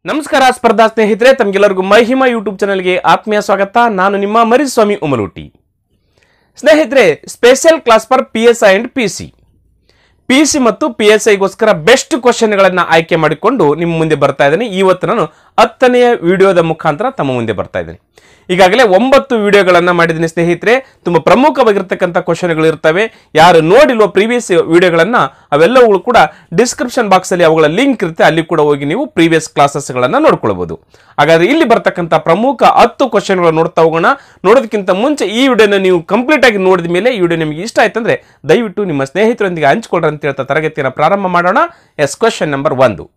ನಮಸ್ಕಾರ ಸ್ಪರ್ಧಾ ಸ್ನೇಹಿತರೆ, ತಮಗೆಲ್ಲರಿಗೂ ಮಹಿಮಾ ಯೂಟ್ಯೂಬ್ ಚಾನಲ್ಗೆ ಆತ್ಮೀಯ ಸ್ವಾಗತ. ನಾನು ನಿಮ್ಮ ಮರಿಸ್ವಾಮಿ ಉಮಲೂಟಿ. ಸ್ನೇಹಿತರೆ, special class for PSI and PC ಮತ್ತು PSIಗೋಸ್ಕರ ಬೆಸ್ಟ್ ಕ್ವಶನ್ಗಳನ್ನು ಆಯ್ಕೆ ಮಾಡಿಕೊಂಡು ನಿಮ್ಮ ಮುಂದೆ ಬರ್ತಾ ಇದ್ದೀನಿ. ಇವತ್ತು ನಾನು 10ನೇ ವಿಡಿಯೋದ ಮುಖಾಂತರ ತಮ್ಮ ಮುಂದೆ ಬರ್ತಾ ಇದ್ದೀನಿ. ಈಗಾಗಲೇ 9 ವಿಡಿಯೋಗಳನ್ನು ಮಾಡಿದ್ದೀನಿ ಸ್ನೇಹಿತರೆ. ತುಂಬ ಪ್ರಮುಖವಾಗಿರ್ತಕ್ಕಂಥ ಕ್ವಶನ್ಗಳು ಇರ್ತವೆ. ಯಾರು ನೋಡಿಲ್ವೋ ಪ್ರೀವಿಯಸ್ ವಿಡಿಯೋಗಳನ್ನು, ಅವೆಲ್ಲವುಗಳು ಕೂಡ ಡಿಸ್ಕ್ರಿಪ್ಷನ್ ಬಾಕ್ಸಲ್ಲಿ ಅವುಗಳ ಲಿಂಕ್ ಇರುತ್ತೆ, ಅಲ್ಲಿ ಕೂಡ ಹೋಗಿ ನೀವು ಪ್ರೀವಿಯಸ್ ಕ್ಲಾಸಸ್ಗಳನ್ನು ನೋಡ್ಕೊಳ್ಬಹುದು. ಹಾಗಾದ್ರೆ ಇಲ್ಲಿ ಬರ್ತಕ್ಕಂಥ ಪ್ರಮುಖ 10 ಕ್ವಶನ್ಗಳು ನೋಡ್ತಾ ಹೋಗೋಣ. ನೋಡೋದಕ್ಕಿಂತ ಮುಂಚೆ ಈ ವಿಡಿಯೋನ ನೀವು ಕಂಪ್ಲೀಟ್ ಆಗಿ ನೋಡಿದ ಮೇಲೆ ಈ ವಿಡಿಯೋ ನಿಮಗೆ ಇಷ್ಟ ಆಯ್ತಂದ್ರೆ ದಯವಿಟ್ಟು ನಿಮ್ಮ ಸ್ನೇಹಿತರೊಂದಿಗೆ ಹಂಚಿಕೊಳ್ಳಿ ಅಂತ ಹೇಳ್ತಾ ತರಗತಿಯನ್ನು ಪ್ರಾರಂಭ ಮಾಡೋಣ. Question number 1.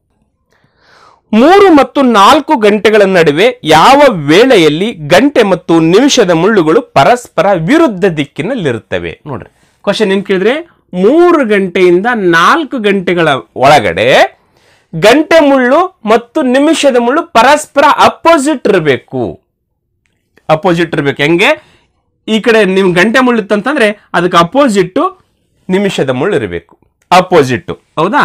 3 ಮತ್ತು 4 ಗಂಟೆಗಳ ನಡುವೆ ಯಾವ ವೇಳೆಯಲ್ಲಿ ಗಂಟೆ ಮತ್ತು ನಿಮಿಷದ ಮುಳ್ಳುಗಳು ಪರಸ್ಪರ ವಿರುದ್ಧ ದಿಕ್ಕಿನಲ್ಲಿರುತ್ತವೆ? ನೋಡ್ರಿ, ಕ್ವಶನ್ ಏನ್ ಕೇಳಿದ್ರೆ 3 ಗಂಟೆಯಿಂದ 4 ಗಂಟೆಗಳ ಒಳಗಡೆ ಗಂಟೆ ಮುಳ್ಳು ಮತ್ತು ನಿಮಿಷದ ಮುಳ್ಳು ಪರಸ್ಪರ ಅಪೋಸಿಟ್ ಇರಬೇಕು. ಹೆಂಗೆ? ಈ ಕಡೆ ನಿಮ್ ಗಂಟೆ ಮುಳ್ಳು ಇತ್ತಂತಂದ್ರೆ ಅದಕ್ಕೆ ಅಪೋಸಿಟ್ ನಿಮಿಷದ ಮುಳ್ಳು ಇರಬೇಕು. ಅಪೋಸಿಟ್, ಹೌದಾ?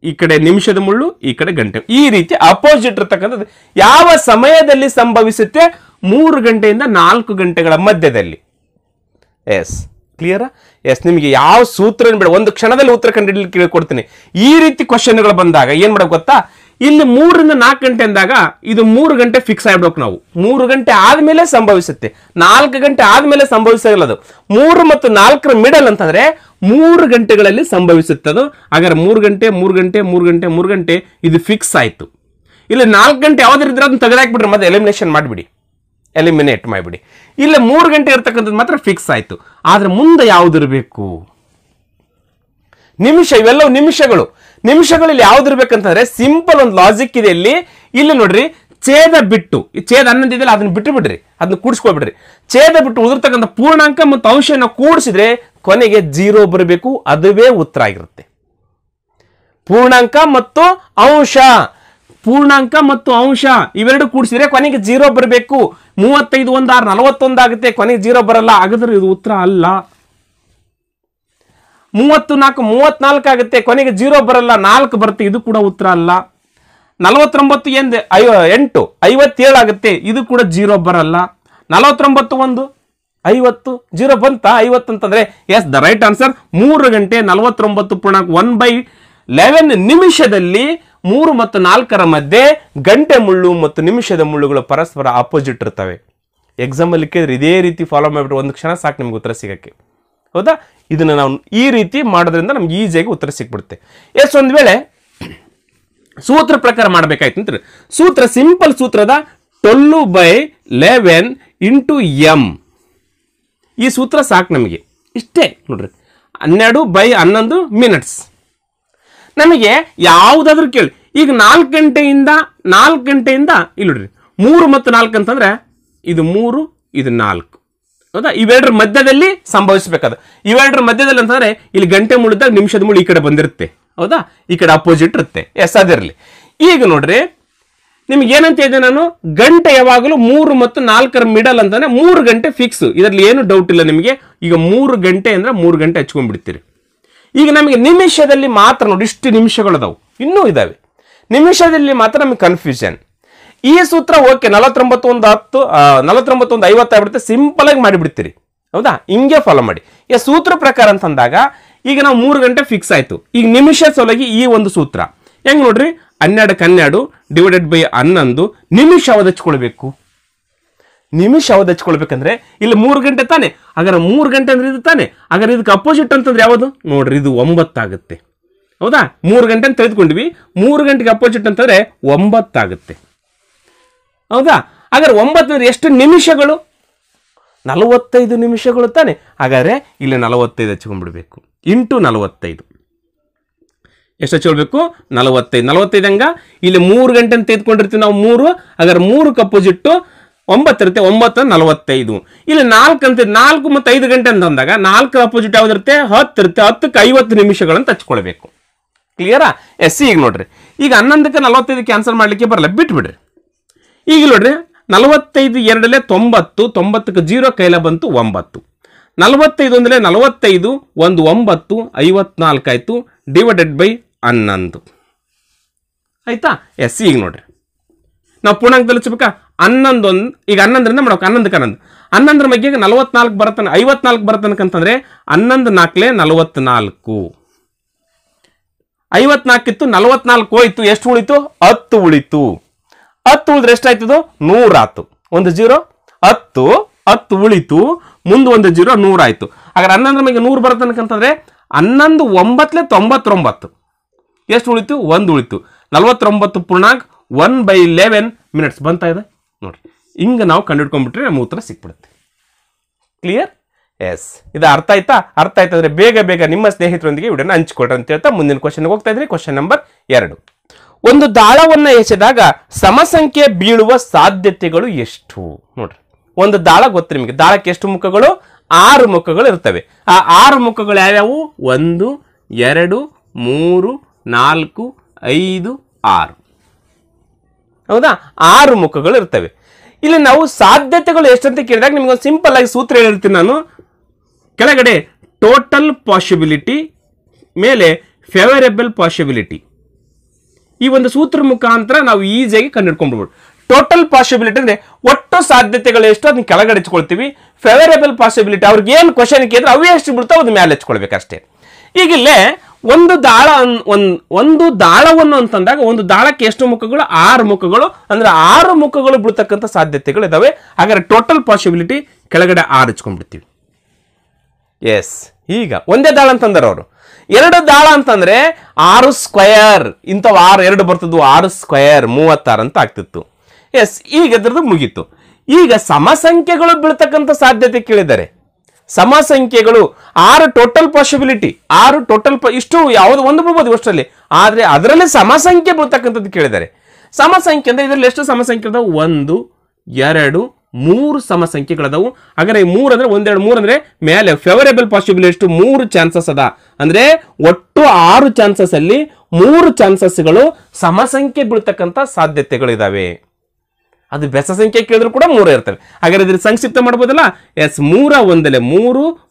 ಈ ಕಡೆ ನಿಮಿಷದ ಮುಳ್ಳು, ಈ ಕಡೆ ಗಂಟೆ, ಈ ರೀತಿ ಅಪೋಸಿಟ್ ಇರತಕ್ಕಂಥದ್ದು ಯಾವ ಸಮಯದಲ್ಲಿ ಸಂಭವಿಸುತ್ತೆ? 3 ಗಂಟೆಯಿಂದ 4 ಗಂಟೆಗಳ ಮಧ್ಯದಲ್ಲಿ. ಕ್ಲಿಯರ್? ನಿಮಗೆ ಯಾವ ಸೂತ್ರ ಬೇಡ, ಒಂದು ಕ್ಷಣದಲ್ಲಿ ಉತ್ತರ ಕಂಡುಹಿಡಿಯಲಿಕ್ಕೆ ಕೊಡ್ತೀನಿ. ಈ ರೀತಿ ಕ್ವಶನ್ಗಳು ಬಂದಾಗ ಏನ್ ಮಾಡಬೇಕು ಗೊತ್ತಾ? ಇಲ್ಲಿ 3 ರಿಂದ 4 ಗಂಟೆ ಅಂದಾಗ ಇದು 3 ಗಂಟೆ ಫಿಕ್ಸ್ ಆಗ್ಬೇಕು. ನಾವು 3 ಗಂಟೆ ಆದ್ಮೇಲೆ ಸಂಭವಿಸುತ್ತೆ, 4 ಗಂಟೆ ಆದ್ಮೇಲೆ ಸಂಭವಿಸಲ್ಲ. ಅದು 3 ಮತ್ತು 4ರ ಮಿಡಲ್ ಅಂತಂದ್ರೆ 3 ಗಂಟೆಗಳಲ್ಲಿ ಸಂಭವಿಸುತ್ತದು. ಹಾಗಾದ್ರೆ 3 ಗಂಟೆ ಇದು ಫಿಕ್ಸ್ ಆಯ್ತು. ಇಲ್ಲಿ 4 ಗಂಟೆ ಯಾವ್ದಿದ್ರೆ ಅದನ್ನ ತೆಗೆದಾಕ್ಬಿಟ್ರೆ ಮತ್ತೆ ಎಲಿಮಿನೇಟ್ ಮಾಡಿಬಿಡಿ. ಇಲ್ಲ 3 ಗಂಟೆ ಇರ್ತಕ್ಕಂಥದ್ದು ಮಾತ್ರ ಫಿಕ್ಸ್ ಆಯ್ತು. ಆದ್ರೆ ಮುಂದೆ ಯಾವ್ದಿರ್ಬೇಕು? ನಿಮಿಷ. ಇವೆಲ್ಲವೂ ನಿಮಿಷಗಳಲ್ಲಿ ಯಾವ್ದಿರ್ಬೇಕಂತಂದ್ರೆ ಸಿಂಪಲ್ ಒಂದು ಲಾಜಿಕ್ ಇದೆ ಇಲ್ಲಿ ನೋಡ್ರಿ. ಛೇದ ಬಿಟ್ಟು, ಛೇದ ಅನ್ನೋದು ಇದೆಯಲ್ಲ ಅದನ್ನ ಬಿಟ್ಟು ಬಿಡ್ರಿ, ಅದನ್ನ ಕೂಡಿಸ್ಕೊಳ್ಬಿಡ್ರಿ. ಛೇದ ಬಿಟ್ಟು ಉಳಿದಿರ್ತಕ್ಕಂಥ ಪೂರ್ಣಾಂಕ ಮತ್ತು ಅಂಶನ ಕೂಡಿಸಿದ್ರೆ ಕೊನೆಗೆ 0 ಬರಬೇಕು. ಅದುವೇ ಉತ್ತರ ಆಗಿರುತ್ತೆ. ಪೂರ್ಣಾಂಕ ಮತ್ತು ಅಂಶ ಇವೆರಡು ಕೂಡಿಸಿದ್ರೆ ಕೊನೆಗೆ 0 ಬರಬೇಕು. 35 1 6 41 ಆಗುತ್ತೆ, ಕೊನೆಗೆ 0 ಬರಲ್ಲ. ಹಾಗಾದ್ರೆ ಇದು ಉತ್ತರ ಅಲ್ಲ. 34 34 ಆಗುತ್ತೆ, ಕೊನೆಗೆ 0 ಬರಲ್ಲ, 4 ಬರುತ್ತೆ, ಇದು ಕೂಡ ಉತ್ತರ ಅಲ್ಲ. 49 8 57 ಆಗುತ್ತೆ, ಇದು ಕೂಡ 0 ಬರಲ್ಲ. 49 1 50 0 ಬಂತ? 50 ಅಂತಂದ್ರೆ ದ ರೈಟ್ ಆನ್ಸರ್ 3 ಗಂಟೆ 49.1/11 ನಿಮಿಷದಲ್ಲಿ 3 ಮತ್ತು 4ರ ಮಧ್ಯೆ ಗಂಟೆ ಮುಳ್ಳು ಮತ್ತು ನಿಮಿಷದ ಮುಳ್ಳುಗಳು ಪರಸ್ಪರ ಅಪೋಸಿಟ್ ಇರ್ತವೆ. ಎಕ್ಸಾಮ್ ಅಲ್ಲಿ ಕೇಳಿದ್ರೆ ಇದೇ ರೀತಿ ಫಾಲೋ ಮಾಡಿಬಿಟ್ಟು ಒಂದು ಕ್ಷಣ ಸಾಕು ನಿಮ್ಗೆ ಉತ್ತರ ಸಿಗಕ್ಕೆ, ಹೌದಾ? ಇದನ್ನ ನಾವು ಈ ರೀತಿ ಮಾಡೋದ್ರಿಂದ ನಮ್ಗೆ ಈಸಿಯಾಗಿ ಉತ್ತರ ಸಿಕ್ಬಿಡುತ್ತೆ. ಒಂದ್ ವೇಳೆ ಸೂತ್ರ ಪ್ರಕಾರ ಮಾಡ್ಬೇಕಾಯ್ತು ಅಂತ ಸೂತ್ರ, ಸಿಂಪಲ್ ಸೂತ್ರದ 12/11 × m. ಈ ಸೂತ್ರ ಸಾಕು ನಮಗೆ. ಇಷ್ಟೇ ನೋಡ್ರಿ, 12/11 ಮಿನಿಟ್ಸ್. ನಮಗೆ ಯಾವುದಾದ್ರೂ ಕೇಳಿ, ಈಗ 4 ಗಂಟೆಯಿಂದ ಇಲ್ಲಿ ನೋಡ್ರಿ 3 ಮತ್ತು 4 ಅಂತಂದ್ರೆ ಇದು 3 ಇದು 4, ಹೌದಾ? ಇವೆರಡರ ಮಧ್ಯದಲ್ಲಿ ಸಂಭವಿಸಬೇಕಾದ. ಇವೆರಡರ ಮಧ್ಯದಲ್ಲಿ ಅಂತಂದ್ರೆ ಇಲ್ಲಿ ಗಂಟೆ ಮುಳ್ಳಿದಾಗ ನಿಮಿಷದ ಮುಳ್ಳು ಈ ಕಡೆ ಬಂದಿರುತ್ತೆ, ಹೌದಾ? ಈ ಕಡೆ ಅಪೋಸಿಟ್ ಇರುತ್ತೆ. ಅದಿರಲಿ. ಈಗ ನೋಡ್ರಿ, ನಿಮ್ಗೆ ಏನಂತ ಇದೆ ನಾನು, ಗಂಟೆ ಯಾವಾಗಲೂ 3 ಮತ್ತು 4ರ ಮಿಡಲ್ ಅಂತಾನೆ 3 ಗಂಟೆ ಫಿಕ್ಸ್. ಇದರಲ್ಲಿ ಏನು ಡೌಟ್ ಇಲ್ಲ ನಿಮಗೆ. ಈಗ 3 ಗಂಟೆ ಅಂದ್ರೆ 3 ಗಂಟೆ ಹಚ್ಕೊಂಡ್ಬಿಡ್ತೀರಿ. ಈಗ ನಮಗೆ ನಿಮಿಷದಲ್ಲಿ ಮಾತ್ರ ನೋಡಿ, ಇಷ್ಟು ನಿಮಿಷಗಳದಾವು, ಇನ್ನೂ ಇದಾವೆ. ನಿಮಿಷದಲ್ಲಿ ಮಾತ್ರ ನಮಗೆ ಕನ್ಫ್ಯೂಷನ್. ಈ ಸೂತ್ರ ಓಕೆ, 49 1 10 49 1 50 ಆಗ್ಬಿಡುತ್ತೆ, ಸಿಂಪಲ್ ಆಗಿ ಮಾಡಿಬಿಡ್ತೀರಿ, ಹೌದಾ? ಹಿಂಗೆ ಫಾಲೋ ಮಾಡಿ. ಸೂತ್ರ ಪ್ರಕಾರ ಅಂತಂದಾಗ ಈಗ ನಾವು 3 ಗಂಟೆ ಫಿಕ್ಸ್ ಆಯ್ತು. ಈಗ ನಿಮಿಷ ಸಲುವಾಗಿ ಈ ಒಂದು ಸೂತ್ರ ಹೆಂಗ್ ನೋಡ್ರಿ, 12 12 /11 ನಿಮಿಷ ಅವಧಚ್ಕೊಳ್ಬೇಕು. ನಿಮಿಷ ಅವಧಚ್ಕೊಳ್ಬೇಕಂದ್ರೆ ಇಲ್ಲಿ 3 ಗಂಟೆ ತಾನೆ, ಹಾಗಾದ್ರೆ 3 ಗಂಟೆ ಅಂದ್ರೆ ಇದು ತಾನೆ. ಹಾಗಾದ್ರೆ ಇದಕ್ಕೆ ಅಪೋಸಿಟ್ ಅಂತಂದ್ರೆ ಯಾವುದು? ನೋಡ್ರಿ, ಇದು 9 ಆಗುತ್ತೆ, ಹೌದಾ? 3 ಗಂಟೆ ಅಂತ ತೆಗೆದುಕೊಂಡ್ವಿ, 3 ಗಂಟೆಗೆ ಅಪೋಸಿಟ್ ಅಂತಂದ್ರೆ 9 ಆಗುತ್ತೆ, ಹೌದಾ? ಹಾಗಾದ್ರೆ 9 ಅಂದ್ರೆ ಎಷ್ಟು ನಿಮಿಷಗಳು? 45 ನಿಮಿಷಗಳು ತಾನೆ. ಹಾಗಾದ್ರೆ ಇಲ್ಲಿ 45 ಹಚ್ಕೊಂಡ್ಬಿಡ್ಬೇಕು. ಇಂಟು 45 ಎಷ್ಟು ಹಚ್ಕೊಳ್ಬೇಕು? 45. 45 ಹಂಗ ಇಲ್ಲಿ 3 ಗಂಟೆ ಅಂತ ತೆಗೆದುಕೊಂಡಿರ್ತೀವಿ ನಾವು 3. ಹಾಗಾದ್ರೆ 3ಕ್ಕೆ ಅಪೋಸಿಟ್ 9 ಇರುತ್ತೆ, 9 45. ಇಲ್ಲಿ 4 ಅಂತ, 4 ಮತ್ತು 5 ಗಂಟೆ ಅಂತ ಅಂದಾಗ 4ರ ಅಪೋಸಿಟ್ ಯಾವ್ದಿರುತ್ತೆ? 10 ಇರುತ್ತೆ. 10ಕ್ಕೆ 50 ನಿಮಿಷಗಳಂತ ಹಚ್ಕೊಳ್ಬೇಕು. ಕ್ಲಿಯರಾ? ಈಗ ನೋಡ್ರಿ, ಈಗ 11ಕ್ಕೆ 45 ಕ್ಯಾನ್ಸಲ್ ಮಾಡ್ಲಿಕ್ಕೆ ಬರಲ್ಲ, ಬಿಟ್ಬಿಡ್ರಿ. ಈಗ ನೋಡ್ರಿ, 45 2 90, 90ಕ್ಕೆ 0 ಕೈಲ ಬಂತು 9. 45 1 45 1 9 54 ಆಯ್ತು, /11 ಆಯ್ತಾ? ಈಗ ನೋಡ್ರಿ, ನಾವು ಪೂರ್ಣಾಂಕದಲ್ಲಿ ಹಚ್ಚಬೇಕಾ 11 ಈಗ 11ರಿಂದ ಮಾಡ್ಬೇಕು 11ಕ್ಕೆ 11 11ರ ಮಧ್ಯೆ 44 ಬರತಾನೆ 54 ಬರತನಕಂತಂದ್ರೆ 11 4 44 54 ಇತ್ತು 44 ಹೋಯ್ತು ಎಷ್ಟು ಉಳಿತು 10 ಉಳಿತು 10 ಉಳಿದ್ರೆ ಎಷ್ಟಾಯ್ತದು 100 ಆಯ್ತು ಒಂದು 0 10 ಉಳಿತು ಮುಂದೆ ಒಂದು 0 100 ಆಯ್ತು ಹಾಗಾದ್ರೆ 11ರ ಮಧ್ಯೆ 100 ಬರತನಕಂತಂದ್ರೆ 11 9 99 ಎಷ್ಟು ಉಳಿತು 1 ಉಳಿತು 49 ಪೂರ್ಣಾಂಕ 1/11 ಮಿನಿಟ್ಸ್ ಬಂತಾ ಇದೆ ನೋಡ್ರಿ ಹಿಂಗೆ ನಾವು ಕಂಡುಹಿಡ್ಕೊಂಡ್ಬಿಟ್ರೆ ನಮ್ಮ ಉತ್ತರ ಸಿಕ್ಬಿಡುತ್ತೆ ಕ್ಲಿಯರ್ ಎಸ್ ಇದು ಅರ್ಥ ಆಯ್ತಾ ಅಂದ್ರೆ ಬೇಗ ನಿಮ್ಮ ಸ್ನೇಹಿತರೊಂದಿಗೆ ವಿಡಿಯೋನ ಹಂಚಿಕೊಡ್ರಿ ಅಂತ ಹೇಳ್ತಾ ಮುಂದಿನ ಕ್ವಶನ್ಗೆ ಹೋಗ್ತಾ ಇದ್ರಿ ಕ್ವಶನ್ ನಂಬರ್ 2 ಒಂದು ದಾಳವನ್ನ ಎಸೆದಾಗ ಸಮಸಂಖ್ಯೆ ಬೀಳುವ ಸಾಧ್ಯತೆಗಳು ಎಷ್ಟು ನೋಡ್ರಿ ಒಂದು ದಾಳ ಗೊತ್ತು ನಿಮಗೆ ದಾಳಕ್ಕೆ ಎಷ್ಟು ಮುಖಗಳು 6 ಮುಖಗಳು ಇರ್ತವೆ ಆ 6 ಮುಖಗಳು ಯಾವ್ಯಾವು 1 2 3 4 5 6 ಹೌದಾ 6 ಮುಖಗಳು ಇರ್ತವೆ ಇಲ್ಲಿ ನಾವು ಸಾಧ್ಯತೆಗಳು ಎಷ್ಟಂತ ಕೇಳಿದಾಗ ನಿಮ್ಗೆ ಒಂದು ಸಿಂಪಲ್ ಆಗಿ ಸೂತ್ರ ಹೇಳಿರ್ತೀನಿ ನಾನು ಕೆಳಗಡೆ ಟೋಟಲ್ ಪಾಸಿಬಿಲಿಟಿ ಮೇಲೆ ಫೇವರೇಬಲ್ ಪಾಸಿಬಿಲಿಟಿ ಈ ಒಂದು ಸೂತ್ರ ಮುಖಾಂತರ ನಾವು ಈಸಿಯಾಗಿ ಕಂಡುಹಿಡ್ಕೊಂಡ್ಬಿಡ್ಬೋದು ಟೋಟಲ್ ಪಾಸಿಬಿಲಿಟಿ ಅಂದ್ರೆ ಒಟ್ಟು ಸಾಧ್ಯತೆಗಳು ಎಷ್ಟು ಅದನ್ನ ಕೆಳಗಡೆ ಹಚ್ಕೊಳ್ತೀವಿ ಫೇವರೇಬಲ್ ಪಾಸಿಬಿಲಿಟಿ ಅವ್ರಿಗೆ ಏನು ಕ್ವಶನ್ ಕೇಳಿದ್ರೆ ಅವೇ ಎಷ್ಟು ಬಿಡ್ತಾವೆ ಅದು ಮೇಲೆ ಹಚ್ಕೊಳ್ಬೇಕಷ್ಟೇ ಈಗಿಲ್ಲೇ ಒಂದು ದಾಳವನ್ನು ಅಂತಂದಾಗ ಒಂದು ದಾಳಕ್ಕೆ ಎಷ್ಟು ಮುಖಗಳು 6 ಮುಖಗಳು ಅಂದ್ರೆ 6 ಮುಖಗಳು ಬಿಡ್ತಕ್ಕಂಥ ಸಾಧ್ಯತೆಗಳು ಇದಾವೆ ಹಾಗಾದ್ರೆ ಟೋಟಲ್ ಪಾಸಿಬಿಲಿಟಿ ಕೆಳಗಡೆ 6 ಹಚ್ಕೊಂಡ್ಬಿಡ್ತೀವಿ ಎಸ್ ಈಗ ಒಂದೇ ದಾಳ ಅಂತಂದ್ರೆ ಅವರು 2 ದಾಳ ಅಂತಂದ್ರೆ 6 ಸ್ಕ್ವಯರ್ ಇಂಥವು 2 ಬರ್ತದ್ದು 6 ಸ್ಕ್ವಯರ್ 36 ಅಂತ ಆಗ್ತಿತ್ತು ಎಸ್ ಈಗ ಅದ್ರದ್ದು ಮುಗೀತು ಈಗ ಸಮಸಂಖ್ಯೆಗಳು ಬೀಳ್ತಕ್ಕಂಥ ಸಾಧ್ಯತೆ ಕೇಳಿದ್ದಾರೆ ಸಮಸಂಖ್ಯೆಗಳು 6 ಟೋಟಲ್ ಪಾಸಿಬಿಲಿಟಿ 6 ಟೋಟಲ್ ಇಷ್ಟು ಯಾವುದು ಒಂದು ಬಿಡ್ಬೋದು ಅಷ್ಟರಲ್ಲಿ ಆದ್ರೆ ಅದರಲ್ಲಿ ಸಮಸಂಖ್ಯೆ ಬೀಳ್ತಕ್ಕಂಥದ್ದು ಕೇಳಿದ್ದಾರೆ ಸಮಸಂಖ್ಯೆ ಅಂದ್ರೆ ಇದರಲ್ಲಿ ಎಷ್ಟು ಸಮಸಂಖ್ಯೆ ಅದಾವು 1 2 3 ಸಮಸಂಖ್ಯೆಗಳದಾವು ಹಾಗಾದ್ರೆ 3 ಅಂದ್ರೆ 1 2 3 ಅಂದ್ರೆ ಮೇಲೆ ಫೇವರೇಬಲ್ ಪಾಸಿಬಿಲಿಟಿ ಎಷ್ಟು 3 ಚಾನ್ಸಸ್ ಅದ ಅಂದ್ರೆ ಒಟ್ಟು 6 ಚಾನ್ಸಸ್ ಅಲ್ಲಿ 3 ಚಾನ್ಸಸ್ಗಳು ಸಮಸಂಖ್ಯೆ ಬೀಳ್ತಕ್ಕಂಥ ಸಾಧ್ಯತೆಗಳಿದಾವೆ ಅದು ಬೆಸ ಸಂಖ್ಯೆ ಕೇಳಿದ್ರು ಕೂಡ 3 ಇರ್ತವೆ ಹಾಗಾದ್ರೆ ಇದ್ರ ಸಂಕ್ಷಿಪ್ತ ಮಾಡ್ಬೋದಲ್ಲ ಎಸ್ 3 1 3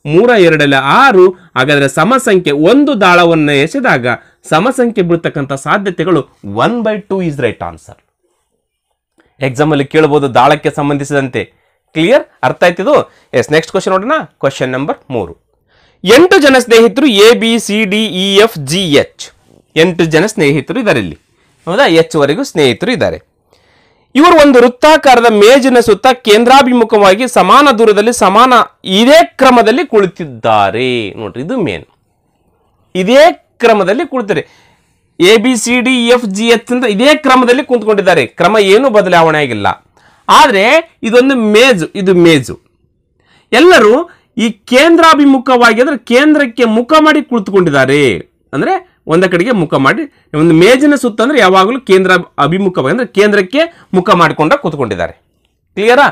3 2 6 ಹಾಗಾದ್ರೆ ಸಮಸಂಖ್ಯೆ ಒಂದು ದಾಳವನ್ನು ಎಸೆದಾಗ ಸಮಸಂಖ್ಯೆ ಬೀಳ್ತಕ್ಕಂಥ ಸಾಧ್ಯತೆಗಳು 1/2 ಇಸ್ ರೈಟ್ ಆನ್ಸರ್ ಎಕ್ಸಾಮ್ ಅಲ್ಲಿ ಕೇಳಬಹುದು ದಾಳಕ್ಕೆ ಸಂಬಂಧಿಸಿದಂತೆ ಕ್ಲಿಯರ್ ಅರ್ಥ ಆಯ್ತಿದು ಎಸ್ ನೆಕ್ಸ್ಟ್ ಕ್ವಶನ್ ನೋಡೋಣ ಕ್ವಶನ್ ನಂಬರ್ 3 8 ಜನ ಸ್ನೇಹಿತರು ABCDEFGH 8 ಜನ ಸ್ನೇಹಿತರು ಇದ್ದಾರೆ ಇಲ್ಲಿ ಹೌದಾ H ವರೆಗೂ ಸ್ನೇಹಿತರು ಇದ್ದಾರೆ ಇವರು ಒಂದು ವೃತ್ತಾಕಾರದ ಮೇಜಿನ ಸುತ್ತ ಕೇಂದ್ರಾಭಿಮುಖವಾಗಿ ಸಮಾನ ದೂರದಲ್ಲಿ ಸಮಾನ ಇದೇ ಕ್ರಮದಲ್ಲಿ ಕುಳಿತಿದ್ದಾರೆ ನೋಡ್ರಿ ಇದು ಮೇನ್ ಇದೇ ಕ್ರಮದಲ್ಲಿ ಕುಳಿತಾರೆ ABCDEFGH ಅಂತ ಇದೇ ಕ್ರಮದಲ್ಲಿ ಕುಂತ್ಕೊಂಡಿದ್ದಾರೆ ಕ್ರಮ ಏನು ಬದಲಾವಣೆ ಆಗಿಲ್ಲ ಆದ್ರೆ ಇದೊಂದು ಇದು ಮೇಜು ಎಲ್ಲರೂ ಈ ಕೇಂದ್ರಾಭಿಮುಖವಾಗಿ ಅಂದ್ರೆ ಕೇಂದ್ರಕ್ಕೆ ಮುಖ ಮಾಡಿ ಕುಳಿತುಕೊಂಡಿದ್ದಾರೆ ಅಂದ್ರೆ ಒಂದ ಕಡೆಗೆ ಮುಖ ಮಾಡಿ ಒಂದು ಮೇಜಿನ ಸುತ್ತ ಅಂದ್ರೆ ಯಾವಾಗಲೂ ಕೇಂದ್ರ ಅಭಿಮುಖವಾಗಿ ಅಂದ್ರೆ ಕೇಂದ್ರಕ್ಕೆ ಮುಖ ಮಾಡಿಕೊಂಡ ಕೂತ್ಕೊಂಡಿದ್ದಾರೆ ಕ್ಲಿಯರಾ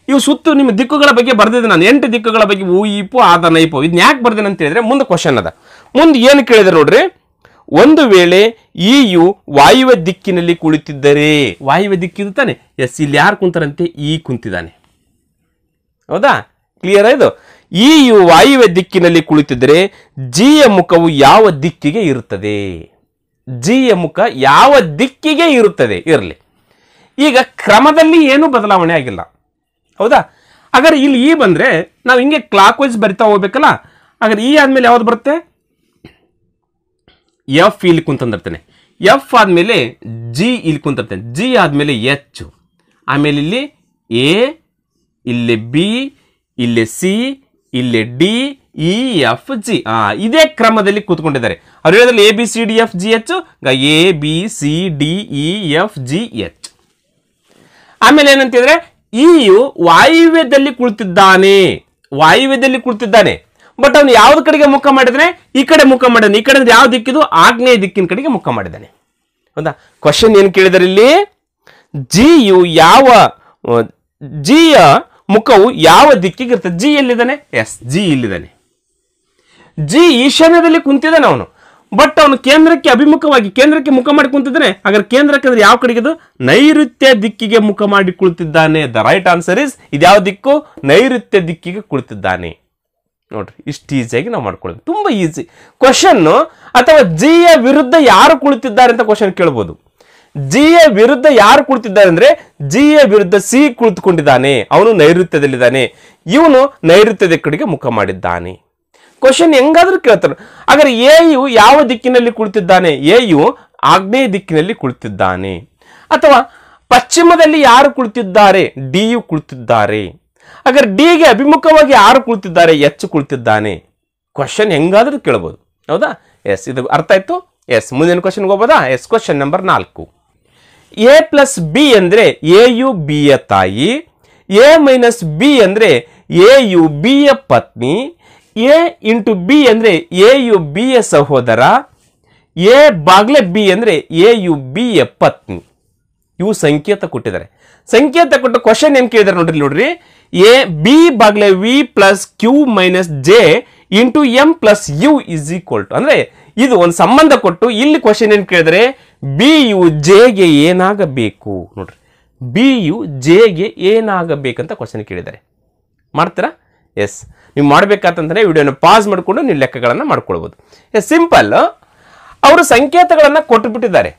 ಇವು ಸುತ್ತು ನಿಮ್ಮ ದಿಕ್ಕುಗಳ ಬಗ್ಗೆ ಬರ್ದಿದ್ದೆ ನಾನು 8 ದಿಕ್ಕುಗಳ ಬಗ್ಗೆ ಊಯಿಪು ಆದ ನೈಪು ಇದನ್ನ ಯಾಕೆ ಬರ್ದೇನೆ ಅಂತ ಹೇಳಿದ್ರೆ ಮುಂದೆ ಕ್ವಶನ್ ಅದ ಮುಂದೆ ಏನು ಕೇಳಿದ್ರೆ ನೋಡ್ರಿ ಒಂದು ವೇಳೆ ಇಯು ವಾಯುವ್ಯ ದಿಕ್ಕಿನಲ್ಲಿ ಕುಳಿತಿದ್ದರೆ ವಾಯುವ್ಯ ದಿಕ್ಕಿದು ತಾನೆ ಎಸ್ ಇಲ್ಲಿ ಯಾರು ಕುಂತಾರಂತೆ ಈ ಕುಂತಿದ್ದಾನೆ ಹೌದಾ ಕ್ಲಿಯರ್ ಇದು ಇಯು ವಾಯುವ್ಯ ದಿಕ್ಕಿನಲ್ಲಿ ಕುಳಿತಿದ್ದರೆ ಜಿಯ ಮುಖವು ಯಾವ ದಿಕ್ಕಿಗೆ ಇರುತ್ತದೆ ಜಿಯ ಮುಖ ಯಾವ ದಿಕ್ಕಿಗೆ ಇರುತ್ತದೆ ಇರಲಿ ಈಗ ಕ್ರಮದಲ್ಲಿ ಏನು ಬದಲಾವಣೆ ಆಗಿಲ್ಲ ಹೌದಾ ಹಾಗಾದ್ರೆ ಇಲ್ಲಿ ಈ ಬಂದ್ರೆ ನಾವು ಹಿಂಗೆ ಕ್ಲಾಕ್ ವೈಸ್ ಬರಿತಾ ಹೋಗ್ಬೇಕಲ್ಲ ಹಾಗಾದ್ರೆ ಈ ಆದ್ಮೇಲೆ ಯಾವ್ದು ಬರುತ್ತೆ ಎಫ್ ಇಲ್ಲಿ ಕುಂತಿರ್ತಾನೆ ಎಫ್ ಆದ್ಮೇಲೆ ಜಿ ಇಲ್ಲಿ ಕುಂತಿರ್ತಾನೆ ಜಿ ಆದ್ಮೇಲೆ ಎಚ್ ಆಮೇಲೆ ಇಲ್ಲಿ ಎ ಇಲ್ಲಿ ಬಿ ಇಲ್ಲಿ ಸಿ ಇಲ್ಲಿ ಡಿ ಇ ಎಫ್ ಜಿ ಇದೇ ಕ್ರಮದಲ್ಲಿ ಕೂತ್ಕೊಂಡಿದ್ದಾರೆ ಅವ್ರು ಹೇಳಿದ್ರೆ ABCDEFGH ABCDEFGH ಆಮೇಲೆ ಏನಂತಿದ್ರೆ ಇಯು ವಾಯುವ್ಯದಲ್ಲಿ ಕುಳಿತಿದ್ದಾನೆ ಬಟ್ ಅವನು ಯಾವ್ದು ಕಡೆಗೆ ಮುಖ ಮಾಡಿದ್ರೆ ಈ ಕಡೆ ಮುಖ ಮಾಡಿದಾನೆ ಈ ಕಡೆ ಯಾವ ದಿಕ್ಕಿದು ಆಗ್ನೇಯ ದಿಕ್ಕಿನ ಕಡೆಗೆ ಮುಖ ಮಾಡಿದ್ದಾನೆ ಹೌದಾ ಕ್ವಶನ್ ಏನು ಕೇಳಿದರೆ ಇಲ್ಲಿ ಜಿಯ ಮುಖವು ಯಾವ ದಿಕ್ಕಿಗೆ ಇರ್ತದೆ ಜಿ ಎಲ್ಲಿದ್ದಾನೆ ಎಸ್ ಜಿ ಇಲ್ಲಿದ್ದಾನೆ ಜಿ ಈಶಾನ್ಯದಲ್ಲಿ ಕುಂತಿದ್ದಾನೆ ಅವನು ಬಟ್ ಅವನು ಕೇಂದ್ರಕ್ಕೆ ಮುಖ ಮಾಡಿ ಕುಂತಿದ್ದಾನೆ ಹಾಗಾದ್ರೆ ಕೇಂದ್ರಕ್ಕೆ ಅಂದ್ರೆ ಯಾವ ಕಡೆಗೆ ನೈಋತ್ಯ ದಿಕ್ಕಿಗೆ ಮುಖ ಮಾಡಿ ಕುಳಿತಿದ್ದಾನೆ ದ ರೈಟ್ ಆನ್ಸರ್ ಇಸ್ ಇದ್ಯಾವ ದಿಕ್ಕು ನೈಋತ್ಯ ದಿಕ್ಕಿಗೆ ಕುಳಿತಿದ್ದಾನೆ ನೋಡ್ರಿ ಇಷ್ಟು ಈಸಿಯಾಗಿ ನಾವು ಮಾಡ್ಕೊಳ್ಳೋದು ತುಂಬಾ ಈಸಿ ಕ್ವಶನ್ ಅಥವಾ ಜಿಯ ವಿರುದ್ಧ ಯಾರು ಕುಳಿತಿದ್ದಾರೆ ಅಂತ ಕ್ವಶನ್ ಕೇಳಬಹುದು ಜಿ ಯ ವಿರುದ್ಧ ಯಾರು ಕುಳಿತಿದ್ದಾರೆ ಅಂದ್ರೆ ಜಿ ಯ ವಿರುದ್ಧ ಸಿ ಕುಳಿತುಕೊಂಡಿದ್ದಾನೆ, ಅವನು ನೈಋತ್ಯದಲ್ಲಿದ್ದಾನೆ, ಇವನು ನೈಋತ್ಯದ ಕಡೆಗೆ ಮುಖ ಮಾಡಿದ್ದಾನೆ. ಕ್ವಶನ್ ಹೆಂಗಾದ್ರೂ ಕೇಳ್ತಾರೆ. ಹಾಗಾದ್ರೆ ಎ ಯು ಯಾವ ದಿಕ್ಕಿನಲ್ಲಿ ಕುಳಿತಿದ್ದಾನೆ? ಎ ಯು ಆಗ್ನೇಯ ದಿಕ್ಕಿನಲ್ಲಿ ಕುಳಿತಿದ್ದಾನೆ. ಅಥವಾ ಪಶ್ಚಿಮದಲ್ಲಿ ಯಾರು ಕುಳಿತಿದ್ದಾರೆ? ಡಿ ಯು ಕುಳಿತಿದ್ದಾರೆ. ಹಾಗಾದ್ರೆ ಡಿ ಗೆ ಅಭಿಮುಖವಾಗಿ ಯಾರು ಕುಳಿತಿದ್ದಾರೆ? ಎಚ್ ಕುಳಿತಿದ್ದಾನೆ. ಕ್ವಶನ್ ಹೆಂಗಾದ್ರೂ ಕೇಳಬಹುದು. ಹೌದಾ? ಎಸ್, ಇದು ಅರ್ಥ ಆಯ್ತು. ಎಸ್, ಮುಂದಿನ ಕ್ವಶನ್ಗೆ ಹೋಗೋದಾ? Yes, question number 4. A plus B ಅಂದ್ರೆ ಎ ಯು ಬಿ ಯ ತಾಯಿ, ಎ ಮೈನಸ್ ಬಿ ಅಂದ್ರೆ ಎ ಯು ಬಿ ಯ ಪತ್ನಿ, ಎ ಇಂಟು ಬಿ ಅಂದ್ರೆ ಎ ಯು ಬಿ ಯ ಸಹೋದರ, ಎ ಬಾಗ್ಲೆ ಬಿ ಅಂದ್ರೆ ಎ ಯು ಬಿ ಯ ಪತ್ನಿ. ಇವು ಸಂಕೇತ ಕೊಟ್ಟಿದ್ದಾರೆ. ಸಂಕೇತ ಕೊಟ್ಟು ಕ್ವಶನ್ ಏನ್ ಕೇಳಿದಾರೆ ನೋಡ್ರಿ. ಎ ಬಿ ಬಾಗ್ಲೆ V plus Q minus J into M plus U is equal to, ಅಂದ್ರೆ ಇದು ಒಂದು ಸಂಬಂಧ ಕೊಟ್ಟು ಇಲ್ಲಿ ಕ್ವಶನ್ ಏನ್ ಕೇಳಿದ್ರೆ ಬಿ ಯು ಜೆಗೆ ಏನಾಗಬೇಕು ನೋಡ್ರಿ. ಬಿ ಯು ಜೆಗೆ ಏನಾಗಬೇಕಂತ ಕ್ವಶನ್ ಕೇಳಿದ್ದಾರೆ. ಮಾಡ್ತೀರಾ? ಎಸ್, ನೀವು ಮಾಡ್ಬೇಕಂತಂದ್ರೆ ವಿಡಿಯೋನ ಪಾಸ್ ಮಾಡಿಕೊಂಡು ನೀವು ಲೆಕ್ಕಗಳನ್ನು ಮಾಡ್ಕೊಳ್ಬಹುದು. Yes, simple. ಅವರು ಸಂಕೇತಗಳನ್ನ ಕೊಟ್ಟು ಬಿಟ್ಟಿದ್ದಾರೆ.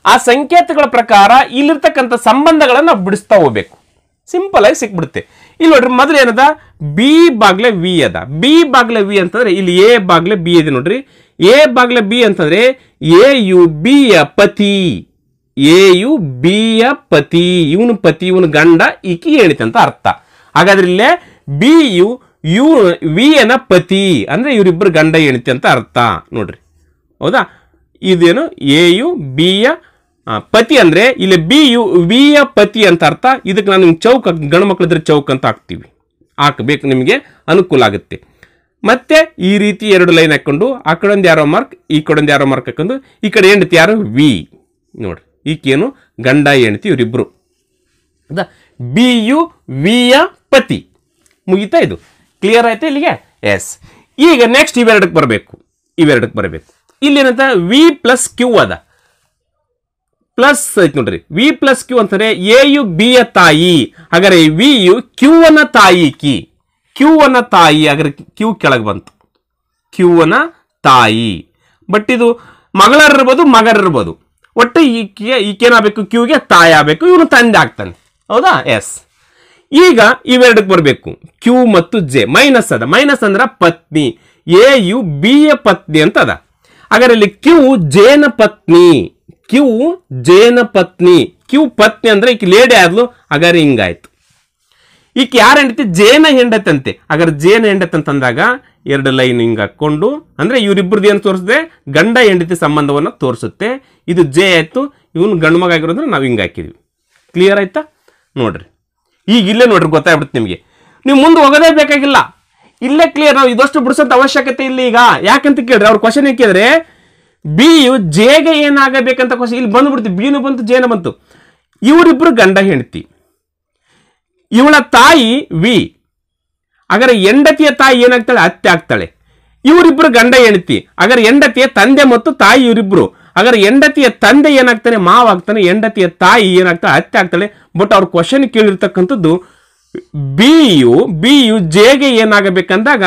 ಆ ಸಂಕೇತಗಳ ಪ್ರಕಾರ ಇಲ್ಲಿರ್ತಕ್ಕಂಥ ಸಂಬಂಧಗಳನ್ನ ಬಿಡಿಸ್ತಾ ಹೋಗ್ಬೇಕು. ಸಿಂಪಲ್ ಆಗಿ ಸಿಕ್ಬಿಡುತ್ತೆ. ಇಲ್ಲಿ ನೋಡ್ರಿ, ಮೊದಲು ಏನದ? ಬಿ ಬಾಗ್ಲೆ ವಿ ಅದ. ಬಿ ಬಾಗ್ಲೆ ವಿ ಅಂತಂದ್ರೆ ಇಲ್ಲಿ ಎ ಬಾಗ್ಲೆ ಬಿ ಇದೆ ನೋಡ್ರಿ. ಎ ಬಾಗ್ಲೆ ಬಿ ಅಂತಂದ್ರೆ ಎ ಯು ಬಿ ಯ ಪತಿ, ಎ ಯು ಬಿ ಯ ಪತಿ, ಇವನು ಪತಿ, ಇವನು ಗಂಡ, ಈಕಿ ಹೇಳಿತೆ ಅಂತ ಅರ್ಥ. ಹಾಗಾದ್ರೆ ಇಲ್ಲೇ ಬಿ ಯು ಯು ವಿ ಯನ ಪತಿ ಅಂದ್ರೆ ಇವರಿಬ್ಬರು ಗಂಡ ಹೆಂಡತಿ ಅಂತ ಅರ್ಥ ನೋಡ್ರಿ. ಹೌದಾ? ಇದೇನು ಎ ಯು ಬಿ ಯ ಪತಿ ಅಂದ್ರೆ ಇಲ್ಲಿ ಬಿ ಯು ವಿ ಯ ಪತಿ ಅಂತ ಅರ್ಥ. ಇದಕ್ಕೆ ನಾನು ನಿಮ್ಗೆ ಚೌಕ್, ಗಂಡು ಮಕ್ಕಳಿದ್ರೆ ಚೌಕ್ ಅಂತ ಹಾಕ್ತೀವಿ, ಹಾಕಬೇಕು, ನಿಮಗೆ ಅನುಕೂಲ ಆಗುತ್ತೆ. ಮತ್ತೆ ಈ ರೀತಿ 2 ಲೈನ್ ಹಾಕೊಂಡು ಆ ಕಡೆ ಒಂದು ಯಾರೋ ಮಾರ್ಕ್, ಈ ಕಡೆ ಒಂದು ಯಾರೋ ಮಾರ್ಕ್ ಹಾಕೊಂಡು ಈ ಕಡೆ ಹೆಂಡತಿ ಯಾರು? ವಿ ನೋಡ್ರಿ. ಈಕೇನು ಗಂಡ ಹೆಂಡತಿ ಇವರಿಬ್ರು. ಹೌದಾ? ಬಿ ಯು ವಿ ಯ ಪತಿ. ಮುಗಿತಾ? ಇದು ಕ್ಲಿಯರ್ ಆಯ್ತಾ ಇಲ್ಲಿಗೆ? ಎಸ್. ಈಗ ನೆಕ್ಸ್ಟ್ ಇವೆರಡಕ್ಕೆ ಬರಬೇಕು. ಇಲ್ಲಿ ಏನಂತ? ವಿ ಪ್ಲಸ್ ಕ್ಯೂ ಅದ. ಪ್ಲಸ್ ಐತ್ ನೋಡ್ರಿ. ವಿ ಪ್ಲಸ್ ಕ್ಯೂ ಅಂತಂದ್ರೆ ಎ ಯು ಬಿ ಯ ತಾಯಿ. ಹಾಗಾದ್ರೆ ವಿ ಯು ಕ್ಯೂ ಅನ್ನ ತಾಯಿ, ಕ್ಯೂ ಅನ್ನ ತಾಯಿ. ಹಾಗಾದ್ರೆ ಕ್ಯೂ ಕೆಳಗೆ ಬಂತು, ಕ್ಯೂ ಅನ್ನ ತಾಯಿ. ಬಟ್ ಇದು ಮಗಳರಿರ್ಬೋದು, ಮಗರಿರ್ಬೋದು. ಒಟ್ಟು ಈಕೇನಾಗಬೇಕು? ಕ್ಯೂಗೆ ತಾಯಿ ಆಗಬೇಕು, ಇವನು ತಂದೆ ಆಗ್ತಾನೆ. ಹೌದಾ? ಎಸ್. ಈಗ ಇವೆರಡಕ್ಕೆ ಬರಬೇಕು. ಕ್ಯೂ ಮತ್ತು ಜೆ. ಮೈನಸ್ ಅದ. ಮೈನಸ್ ಅಂದ್ರ ಪತ್ನಿ. ಎ ಯು ಬಿ ಯ ಪತ್ನಿ ಅಂತ ಅದ. ಹಾಗಾದ್ರೆ ಇಲ್ಲಿ ಕ್ಯೂ ಜೇನ ಪತ್ನಿ, ಕ್ಯೂ ಜೇನ ಪತ್ನಿ. ಕ್ಯೂ ಪತ್ನಿ ಅಂದ್ರೆ ಈಕೆ ಲೇಡಿ ಆದ್ಲು. ಹಾಗಾದ್ರೆ ಹಿಂಗಾಯ್ತು. ಈಕೆ ಯಾರ ಹೆಂಡತಿ? ಜೇನ ಹೆಂಡತಂತೆ. ಹಾಗಾದ್ರೆ ಜೇನ ಹೆಂಡತಿ ಅಂತಂದಾಗ 2 ಲೈನ್ ಹಿಂಗ ಹಾಕೊಂಡು, ಅಂದ್ರೆ ಇವರಿಬ್ಬರದ್ದು ಏನು ತೋರಿಸಿದೆ? ಗಂಡ ಹೆಂಡತಿ ಸಂಬಂಧವನ್ನ ತೋರಿಸುತ್ತೆ. ಇದು ಜೆ ಆಯ್ತು. ಇವನು ಗಂಡು ಮಗ ಆಗಿರೋದ್ರೆ ನಾವು ಹಿಂಗ ಹಾಕಿದ್ವಿ. ಕ್ಲಿಯರ್ ಆಯ್ತಾ? ನೋಡ್ರಿ, ಈಗ ಇಲ್ಲೇ ನೋಡ್ರಿ, ಗೊತ್ತಾಗ್ಬಿಡುತ್ತೆ ನಿಮಗೆ. ನೀವು ಮುಂದೆ ಹೋಗೋದೇ ಬೇಕಾಗಿಲ್ಲ, ಇಲ್ಲೇ ಕ್ಲಿಯರ್. ನಾವು ಇದಷ್ಟು ಬಿಡಿಸೋಂತ ಅವಶ್ಯಕತೆ ಇಲ್ಲ ಈಗ. ಯಾಕಂತ ಕೇಳ್ರಿ, ಅವ್ರ ಕ್ವಶನ್ ಕೇಳಿದ್ರೆ ಬಿ ಯು ಜೆಗೆ ಏನಾಗಬೇಕಂತ ಕ್ವಶನ್ ಇಲ್ಲಿ ಬಂದ್ಬಿಡ್ತೀವಿ. ಬಿನು ಬಂತು, ಜೇನ ಬಂತು. ಇವರಿಬ್ರು ಗಂಡ ಹೆಂಡತಿ. ಇವಳ ತಾಯಿ ವಿ. ಹಾಗಾದ್ರೆ ಹೆಂಡತಿಯ ತಾಯಿ ಏನಾಗ್ತಾಳೆ? ಅತ್ತೆ ಆಗ್ತಾಳೆ. ಇವರಿಬ್ರು ಗಂಡ ಹೆಂಡತಿ. ಹಾಗಾದ್ರೆ ಹೆಂಡತಿಯ ತಂದೆ ಮತ್ತು ತಾಯಿ ಇವರಿಬ್ರು. ಹಾಗಾದ್ರೆ ಹೆಂಡತಿಯ ತಂದೆ ಏನಾಗ್ತಾನೆ? ಮಾವ ಆಗ್ತಾನೆ. ಹೆಂಡತಿಯ ತಾಯಿ ಏನಾಗ್ತಾಳೆ? ಅತ್ತೆ ಆಗ್ತಾಳೆ. ಬಟ್ ಅವ್ರ ಕ್ವಶನ್ ಕೇಳಿರ್ತಕ್ಕಂಥದ್ದು ಬಿ ಯು ಜೆಗೆ ಏನಾಗಬೇಕಂದಾಗ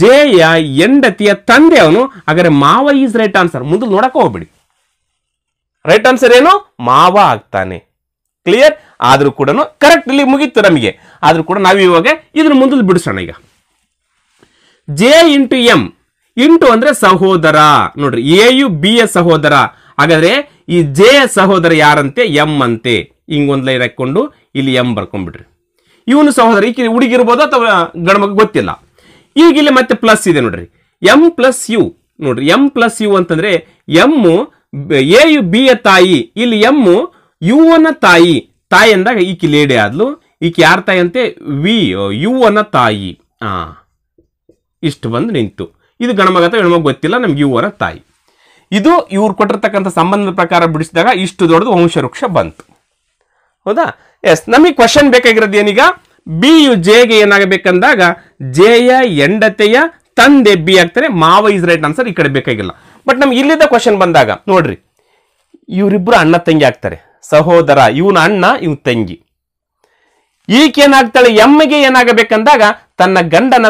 ಜೆಯ ಹೆಂಡತಿಯ ತಂದೆ ಅವನು. ಹಾಗಾದ್ರೆ ಮಾವ ಈಸ್ ರೈಟ್ ಆನ್ಸರ್. ಮುಂದೆ ನೋಡಕ್ಕೆ ಹೋಗ್ಬಿಡಿ. ರೈಟ್ ಆನ್ಸರ್ ಏನು? ಮಾವ ಆಗ್ತಾನೆ. ಕ್ಲಿಯರ್? ಆದ್ರೂ ಕೂಡ ಕರೆಕ್ಟ್ ಇಲ್ಲಿ ಮುಗೀತು ನಮಗೆ. ಆದ್ರೂ ಕೂಡ ನಾವು ಇವಾಗ ಇದನ್ನ ಮುಂದೆ ಬಿಡಿಸೋಣ. ಈಗ ಜೆ ಇಂಟು ಎಂ. ಇಂಟು ಅಂದ್ರೆ ಸಹೋದರ ನೋಡ್ರಿ. ಎ ಯು ಬಿ ಯ ಸಹೋದರ. ಹಾಗಾದ್ರೆ ಈ ಜೆ ಯ ಸಹೋದರ ಯಾರಂತೆ? ಎಂ ಅಂತೆ. ಹಿಂಗೊಂದ್ ಲೈನ್ ಹಾಕೊಂಡು ಇಲ್ಲಿ ಎಂ ಬರ್ಕೊಂಡ್ಬಿಡ್ರಿ. ಇವನು ಸಹೋದರ. ಈ ಹುಡುಗಿರ್ಬೋದು ಅಥವಾ ಗಂಡ ಮಗ ಗೊತ್ತಿಲ್ಲ. ಈಗ ಇಲ್ಲಿ ಮತ್ತೆ ಪ್ಲಸ್ ಇದೆ ನೋಡ್ರಿ. ಎಂ ಪ್ಲಸ್ ಯು ನೋಡ್ರಿ. ಎಂ ಪ್ಲಸ್ ಯು ಅಂತಂದ್ರೆ ಎಮ್ಮು ಎ ಯು ಬಿ ಯ ತಾಯಿ. ಇಲ್ಲಿ ಎಮ್ಮು ಯು ಅನ್ನ ತಾಯಿ. ತಾಯಿ ಅಂದಾಗ ಈಕಿ ಲೇಡಿ ಆದ್ಲು. ಈಕಿ ಯಾರ ತಾಯಿ ಅಂತೆ? ವಿ ಯು ಅನ್ನ ತಾಯಿ. ಇಷ್ಟು ಬಂದು ನಿಂತು. ಇದು ಗಣಮಗ ಅಥವಾ ಹೆಣ್ಮಗ ಗೊತ್ತಿಲ್ಲ, ನಮ್ಗೆ ಯು ಅನ್ನ ತಾಯಿ. ಇದು ಇವ್ರು ಕೊಟ್ಟಿರ್ತಕ್ಕಂಥ ಸಂಬಂಧದ ಪ್ರಕಾರ ಬಿಡಿಸಿದಾಗ ಇಷ್ಟು ದೊಡ್ಡದು ವಂಶವೃಕ್ಷ ಬಂತು. ಹೌದಾ? ಎಸ್. ನಮಗೆ ಕ್ವಶನ್ ಬೇಕಾಗಿರೋದು ಏನೀಗ? ಬಿ ಯು ಜೆಗೆ ಏನಾಗಬೇಕಂದಾಗ ಜೆಯ ಹೆಂಡತೆಯ ತಂದೆ ಬಿ ಆಗ್ತಾರೆ. ಮಾವ ಇಸ್ ರೈಟ್ ಆನ್ಸರ್. ಈ ಕಡೆ ಬೇಕಾಗಿಲ್ಲ. ಬಟ್ ನಮ್ಗೆ ಇಲ್ಲಿದ್ದ ಕ್ವಶನ್ ಬಂದಾಗ ನೋಡ್ರಿ, ಇವರಿಬ್ರು ಅಣ್ಣ ತಂಗಿ ಆಗ್ತಾರೆ. ಸಹೋದರ. ಇವನ ಅಣ್ಣ, ಇವ್ ತಂಗಿ. ಈಕೇನಾಗ್ತಾಳೆ? ಎಮ್ಮಿಗೆ ಏನಾಗಬೇಕಂದಾಗ ತನ್ನ ಗಂಡನ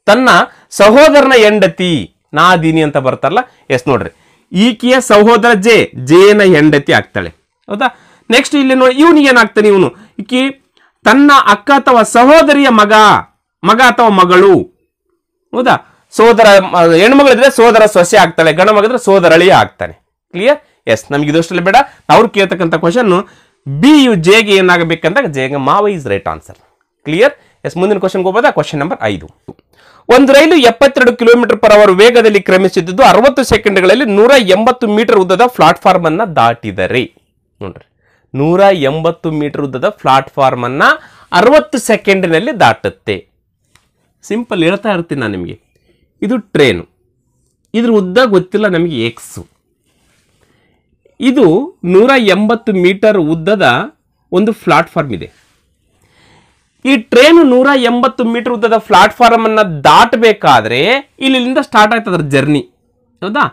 ತನ್ನ ಸಹೋದರನ ಹೆಂಡತಿ. ನಾದಿನಿ ಅಂತ ಬರ್ತಾರಲ್ಲ. ಎಸ್ ನೋಡ್ರಿ, ಈಕೆಯ ಸಹೋದರ ಜೇನ ಹೆಂಡತಿ ಆಗ್ತಾಳೆ. ಹೌದಾ? ನೆಕ್ಸ್ಟ್ ಇಲ್ಲಿ ನೋಡಿ, ಇವನಿಗೆ ಏನಾಗ್ತಾನೆ, ಇವನು ಈಕಿ ತನ್ನ ಅಕ್ಕ ಅಥವಾ ಸಹೋದರಿಯ ಮಗ ಅಥವಾ ಮಗಳು. ಹೌದಾ? ಸೋದರ ಹೆಣ್ಮಗಳಿದ್ರೆ ಸೋದರ ಸೊಸೆ ಆಗ್ತಾಳೆ, ಗಂಡ ಮಗಿದ್ರೆ ಸೋದರಳಿಯ ಆಗ್ತಾನೆ. ಕ್ಲಿಯರ್? ಎಸ್, ನಮ್ಗೆ ಇದಷ್ಟಲ್ಲಿ ಬೇಡ. ಅವ್ರು ಕೇಳ್ತಕ್ಕಂಥ ಕ್ವಶನ್ ಬಿ ಯು ಜೆಗೆ ಏನಾಗಬೇಕಂದಾಗ ಜೆಗೆ ಮಾವ is right answer. Clear? Yes, ಮುಂದಿನ ಕ್ವಶನ್ಗೆ ಹೋಗೋದಾ? Question number 5. ಒಂದು ರೈಲು 72 ಕಿಲೋಮೀಟರ್ ಪರ್ ಅವರ್ ವೇಗದಲ್ಲಿ ಕ್ರಮಿಸುತ್ತಿದ್ದು 60 ಸೆಕೆಂಡ್ಗಳಲ್ಲಿ 180 ಮೀಟರ್ ಉದ್ದದ ಪ್ಲಾಟ್ಫಾರ್ಮ್ ಅನ್ನ ದಾಟಿದರೆ. ನೋಡ್ರಿ, 180 ಮೀಟರ್ ಉದ್ದದ ಪ್ಲಾಟ್ಫಾರ್ಮ್ ಅನ್ನ 60 ಸೆಕೆಂಡಿನಲ್ಲಿ ದಾಟುತ್ತೆ. ಸಿಂಪಲ್ ಹೇಳ್ತಾ ಇರ್ತೀನಿ ನಾನು ನಿಮಗೆ. ಇದು ಟ್ರೈನು, ಇದ್ರ ಉದ್ದ ಗೊತ್ತಿಲ್ಲ ನಮಗೆ ಎಕ್ಸ್. ಇದು 180 ಮೀಟರ್ ಉದ್ದದ ಒಂದು ಪ್ಲಾಟ್ಫಾರ್ಮ್ ಇದೆ. ಈ ಟ್ರೈನ್ 180 ಮೀಟರ್ ಉದ್ದದ ಪ್ಲಾಟ್ಫಾರ್ಮ್ ಅನ್ನ ದಾಟಬೇಕಾದ್ರೆ ಇಲ್ಲಿಂದ ಸ್ಟಾರ್ಟ್ ಆಯ್ತದ್ರ ಜರ್ನಿ. ಹೌದಾ?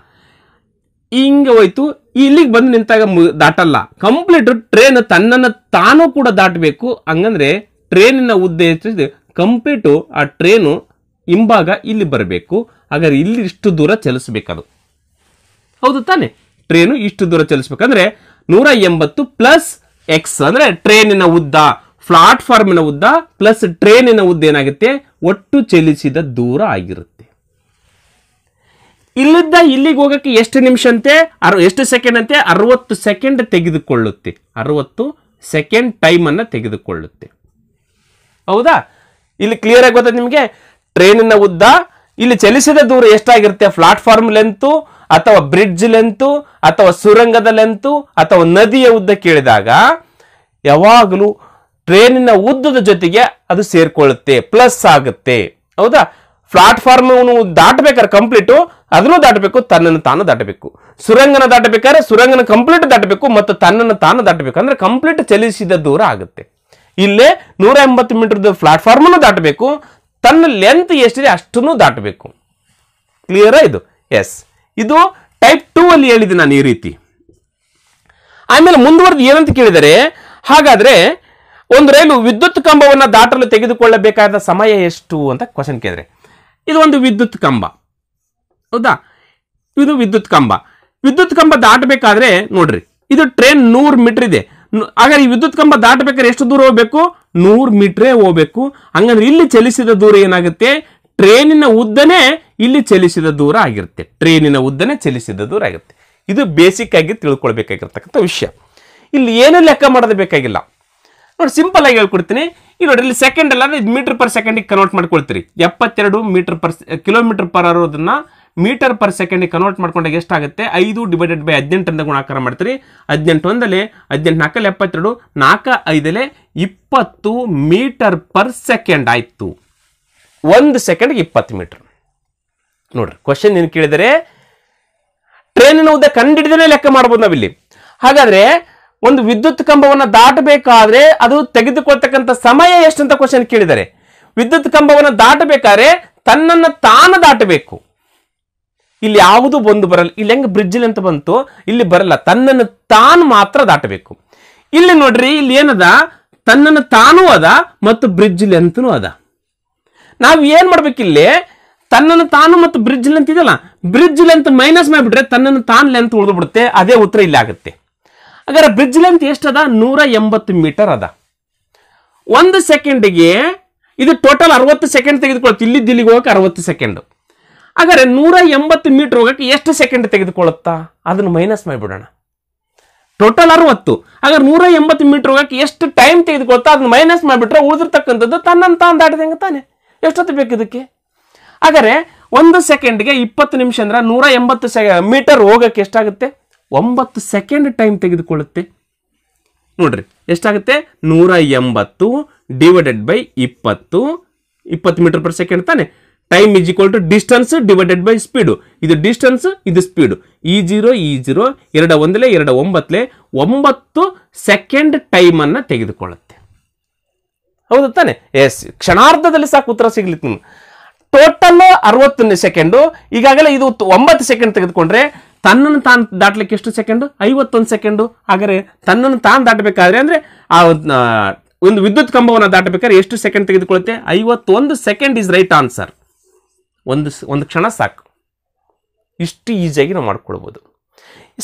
ಹಿಂಗೆ ಹೋಯ್ತು, ಇಲ್ಲಿಗೆ ಬಂದು ನಿಂತಾಗ ದಾಟಲ್ಲ. ಕಂಪ್ಲೀಟ್ ಟ್ರೈನ್ ತನ್ನನ್ನು ತಾನು ಕೂಡ ದಾಟಬೇಕು. ಹಂಗಂದ್ರೆ ಟ್ರೈನಿನ ಉದ್ದ ಎಷ್ಟು, ಕಂಪ್ಲೀಟು ಆ ಟ್ರೈನು ಹಿಂಭಾಗ ಇಲ್ಲಿ ಬರಬೇಕು. ಹಾಗಾದ್ರೆ ಇಲ್ಲಿ ಇಷ್ಟು ದೂರ ಚಲಿಸ್ಬೇಕದು. ಹೌದು ತಾನೆ? ಟ್ರೈನು ಇಷ್ಟು ದೂರ ಚಲಿಸ್ಬೇಕಂದ್ರೆ 180 ಪ್ಲಸ್ ಎಕ್ಸ್ ಅಂದ್ರೆ ಟ್ರೈನಿನ ಉದ್ದ, ಪ್ಲಾಟ್ಫಾರ್ಮಿನ ಉದ್ದ ಪ್ಲಸ್ ಟ್ರೈನಿನ ಉದ್ದ ಏನಾಗುತ್ತೆ, ಒಟ್ಟು ಚಲಿಸಿದ ದೂರ ಆಗಿರುತ್ತೆ. ಇಲ್ಲಿದ್ದ ಇಲ್ಲಿಗೆ ಹೋಗಕ್ಕೆ ಎಷ್ಟು ನಿಮಿಷ ಅಂತೆ, ಎಷ್ಟು ಸೆಕೆಂಡ್ ಅಂತೆ, 60 ಸೆಕೆಂಡ್ ತೆಗೆದುಕೊಳ್ಳುತ್ತೆ. 60 ಸೆಕೆಂಡ್ ಟೈಮ್ ಅನ್ನ ತೆಗೆದುಕೊಳ್ಳುತ್ತೆ. ಹೌದಾ? ಇಲ್ಲಿ ಕ್ಲಿಯರ್ ಆಗಿ ಗೊತ್ತಾ ನಿಮಗೆ? ಟ್ರೈನಿನ ಉದ್ದ, ಇಲ್ಲಿ ಚಲಿಸಿದ ದೂರ ಎಷ್ಟಾಗಿರುತ್ತೆ, ಪ್ಲಾಟ್ಫಾರ್ಮ್ ಲೆಂತು ಅಥವಾ ಬ್ರಿಡ್ಜ್ ಲೆಂತು ಅಥವಾ ಸುರಂಗದ ಲೆಂತು ಅಥವಾ ನದಿಯ ಉದ್ದ ಕೇಳಿದಾಗ ಯಾವಾಗಲೂ ಟ್ರೈನಿನ ಉದ್ದದ ಜೊತೆಗೆ ಅದು ಸೇರ್ಕೊಳ್ಳುತ್ತೆ, ಪ್ಲಸ್ ಆಗುತ್ತೆ. ಹೌದಾ? ಪ್ಲಾಟ್ಫಾರ್ಮ್ ದಾಟಬೇಕಾದ್ರೆ ಕಂಪ್ಲೀಟು ಅದನ್ನು ದಾಟಬೇಕು, ತನ್ನನ್ನು ತಾನು ದಾಟಬೇಕು. ಸುರಂಗನ ದಾಟಬೇಕಾದ್ರೆ ಸುರಂಗನ ಕಂಪ್ಲೀಟ್ ದಾಟಬೇಕು ಮತ್ತು ತನ್ನನ್ನು ತಾನು ದಾಟಬೇಕು. ಅಂದ್ರೆ ಕಂಪ್ಲೀಟ್ ಚಲಿಸಿದ ದೂರ ಆಗುತ್ತೆ. ಇಲ್ಲೇ 180 ಮೀಟರ್ ಪ್ಲಾಟ್ಫಾರ್ಮ್ ಅನ್ನು ದಾಟಬೇಕು, ತನ್ನ ಲೆಂತ್ ಎಷ್ಟಿದೆ ಅಷ್ಟನ್ನು ದಾಟಬೇಕು. ಕ್ಲಿಯರಾ ಇದು? ಎಸ್, ಇದು ಟೈಪ್ 2 ಅಲ್ಲಿ ಹೇಳಿದೆ ನಾನು ಈ ರೀತಿ. ಆಮೇಲೆ ಮುಂದುವರೆದು ಏನಂತ ಕೇಳಿದರೆ, ಹಾಗಾದ್ರೆ ಒಂದು ರೈಲು ವಿದ್ಯುತ್ ಕಂಬವನ್ನು ದಾಟಲು ತೆಗೆದುಕೊಳ್ಳಬೇಕಾದ ಸಮಯ ಎಷ್ಟು ಅಂತ ಕ್ವಶನ್ ಕೇಳಿದ್ರೆ, ಇದು ಒಂದು ವಿದ್ಯುತ್ ಕಂಬ. ಹೌದಾ? ಇದು ವಿದ್ಯುತ್ ಕಂಬ. ವಿದ್ಯುತ್ ಕಂಬ ದಾಟಬೇಕಾದ್ರೆ ನೋಡ್ರಿ, ಇದು ಟ್ರೈನ್ 100 ಮೀಟರ್ ಇದೆ. ಹಾಗಾದ್ರೆ ಈ ವಿದ್ಯುತ್ ಕಂಬ ದಾಟಬೇಕಾದ್ರೆ ಎಷ್ಟು ದೂರ ಹೋಗ್ಬೇಕು, 100 ಮೀಟ್ರೇ ಹೋಗ್ಬೇಕು. ಹಂಗಂದ್ರೆ ಇಲ್ಲಿ ಚಲಿಸಿದ ದೂರ ಏನಾಗುತ್ತೆ, ಟ್ರೈನಿನ ಉದ್ದನೇ ಇಲ್ಲಿ ಚಲಿಸಿದ ದೂರ ಆಗಿರುತ್ತೆ. ಟ್ರೈನಿನ ಉದ್ದನೇ ಚಲಿಸಿದ ದೂರ ಆಗುತ್ತೆ. ಇದು ಬೇಸಿಕ್ ಆಗಿ ತಿಳ್ಕೊಳ್ಬೇಕಾಗಿರ್ತಕ್ಕಂಥ ವಿಷಯ. ಇಲ್ಲಿ ಏನೂ ಲೆಕ್ಕ ಮಾಡೋದು ಬೇಕಾಗಿಲ್ಲ. ನೋಡಿ, ಸಿಂಪಲ್ ಆಗಿ ಹೇಳ್ಕೊಡ್ತೀನಿ. ಇಲ್ಲಿ ನೋಡಿ, ಇಲ್ಲಿ ಸೆಕೆಂಡ್ ಅಲ್ಲ, ಇದು ಮೀಟರ್ ಪರ್ ಸೆಕೆಂಡಿಗೆ ಕನ್ವರ್ಟ್ ಮಾಡ್ಕೊಳ್ತೀರಿ. 72 metre per kilometre per hour ಅದನ್ನ ಮೀಟರ್ ಪರ್ ಸೆಕೆಂಡಿಗೆ ಕನ್ವರ್ಟ್ ಮಾಡ್ಕೊಂಡಾಗ ಎಷ್ಟಾಗುತ್ತೆ, 5 ಡಿವೈಡೆಡ್ ಬೈ 18 ಅಂತ ಗುಣಾಕಾರ ಮಾಡ್ತೀರಿ. 18 ಒಂದಲೆ 18 4 72, 4 5 20 ಮೀಟರ್ ಪರ್ ಸೆಕೆಂಡ್ ಆಯ್ತು. 1 ಸೆಕೆಂಡ್ಗೆ 20 ಮೀಟರ್. ನೋಡ್ರಿ, ಕ್ವಶನ್ ಏನು ಕೇಳಿದರೆ ಟ್ರೈನಿನ ಉದ್ದ ಕಂಡಿಡಿದೇ ಲೆಕ್ಕ ಮಾಡಬಹುದು ನಾವಿಲ್ಲಿ. ಹಾಗಾದ್ರೆ ಒಂದು ವಿದ್ಯುತ್ ಕಂಬವನ್ನು ದಾಟಬೇಕಾದ್ರೆ ಅದು ತೆಗೆದುಕೊಳ್ತಕ್ಕಂಥ ಸಮಯ ಎಷ್ಟು ಅಂತ ಕ್ವಶನ್ ಕೇಳಿದರೆ, ವಿದ್ಯುತ್ ಕಂಬವನ್ನು ದಾಟಬೇಕಾದ್ರೆ ತನ್ನನ್ನು ತಾನು ದಾಟಬೇಕು. ಇಲ್ಲಿ ಯಾವುದು ಬಂದು ಬರಲ್ಲ. ಇಲ್ಲಿ ಹೆಂಗೆ ಬ್ರಿಡ್ಜ್ ಅಂತ ಬಂತು, ಇಲ್ಲಿ ಬರಲ್ಲ. ತನ್ನನ್ನು ತಾನು ಮಾತ್ರ ದಾಟಬೇಕು. ಇಲ್ಲಿ ನೋಡ್ರಿ, ಇಲ್ಲಿ ಏನದ, ತನ್ನನ್ನು ತಾನೂ ಅದ ಮತ್ತು ಬ್ರಿಡ್ಜ್ ಲೆಂತ್ನೂ ಅದ. ನಾವು ಏನ್ ಮಾಡ್ಬೇಕಿಲ್ಲಿ, ತನ್ನನ್ನು ತಾನು ಮತ್ತು ಬ್ರಿಡ್ಜ್ ಲೆಂತ್ ಇದೆಯಲ್ಲ, ಬ್ರಿಡ್ಜ್ ಲೆಂತ್ ಮೈನಸ್ ಮಾಡಿಬಿಟ್ರೆ ತನ್ನನ್ನು ತಾನು ಲೆಂತ್ ಉಳಿದು ಬಿಡುತ್ತೆ. ಅದೇ ಉತ್ತರ ಇಲ್ಲಿ ಆಗುತ್ತೆ. ಹಾಗಾದ್ರೆ ಬ್ರಿಡ್ಜ್ ಲೆಂತ್ ಎಷ್ಟದ, 180 ಮೀಟರ್ ಅದ. 1 ಸೆಕೆಂಡ್ಗೆ ಇದು ಟೋಟಲ್ 60 ಸೆಕೆಂಡ್ ತೆಗೆದುಕೊಳ್ಳುತ್ತೆ. ಇಲ್ಲಿದ್ದು ಇಲ್ಲಿಗೆ ಹೋಗಕ್ಕೆ 60 ಸೆಕೆಂಡ್. ಹಾಗಾದ್ರೆ 180 ಮೀಟರ್ ಹೋಗಕ್ಕೆ ಎಷ್ಟು ಸೆಕೆಂಡ್ ತೆಗೆದುಕೊಳ್ಳುತ್ತಾ, ಅದನ್ನು ಮೈನಸ್ ಮಾಡಿಬಿಡೋಣ. ಟೋಟಲ್ 60. ಹಾಗಾದ್ರೆ 180 ಮೀಟರ್ ಹೋಗಕ್ಕೆ ಎಷ್ಟು ಟೈಮ್ ತೆಗೆದುಕೊಳ್ತಾ ಅದನ್ನ ಮೈನಸ್ ಮಾಡಿಬಿಟ್ರೆ ಉಳಿದಿರ್ತಕ್ಕಂಥದ್ದು ತನ್ನನ್ನು ತಾನು ದಾಟಿದಂಗೆ ತಾನೆ. ಎಷ್ಟೊತ್ತು ಬೇಕು ಇದಕ್ಕೆ? ಹಾಗಾದ್ರೆ 1 ಸೆಕೆಂಡ್ಗೆ 20 ನಿಮಿಷ ಅಂದ್ರೆ 180 ಮೀಟರ್ ಹೋಗಕ್ಕೆ ಎಷ್ಟಾಗುತ್ತೆ, 9 ಸೆಕೆಂಡ್ ಟೈಮ್ ತೆಗೆದುಕೊಳ್ಳುತ್ತೆ. ನೋಡ್ರಿ, ಎಷ್ಟಾಗುತ್ತೆ, 180 divided by 20 metre per second ತಾನೆ. Time is equal to distance divided by speed. ಇದು ಡಿಸ್ಟೆನ್ಸ್, ಇದು ಸ್ಪೀಡು. E0 2 1 2 9 9 ಸೆಕೆಂಡ್ ಟೈಮ್ ಅನ್ನ ತೆಗೆದುಕೊಳ್ಳುತ್ತೆ. ಹೌದು ತಾನೆ? ಎಸ್, ಕ್ಷಣಾರ್ಧದಲ್ಲಿ ಸಾಕು ಉತ್ತರ ಸಿಗ್ಲಿಕ್ಕೆ ನಿಮ್ಗೆ. Total 60 second. ಈಗಾಗಲೇ ಇದು 9 ಸೆಕೆಂಡ್ ತೆಗೆದುಕೊಂಡ್ರೆ ತನ್ನನ್ನು ತಾನು ದಾಟಲಿಕ್ಕೆ ಎಷ್ಟು ಸೆಕೆಂಡು, 51 ಸೆಕೆಂಡು. ಹಾಗಾದ್ರೆ ತನ್ನನ್ನು ತಾನು ದಾಟಬೇಕಾದ್ರೆ ಅಂದ್ರೆ ಆ ಒಂದು ವಿದ್ಯುತ್ ಕಂಬವನ್ನು ದಾಟಬೇಕಾದ್ರೆ ಎಷ್ಟು ಸೆಕೆಂಡ್ ತೆಗೆದುಕೊಳ್ಳುತ್ತೆ, 51 ಸೆಕೆಂಡ್ ಇಸ್ ರೈಟ್ ಆನ್ಸರ್. ಒಂದು ಕ್ಷಣ ಸಾಕು. ಇಷ್ಟು ಈಸಿಯಾಗಿ ನಾವು ಮಾಡ್ಕೊಳ್ಬೋದು.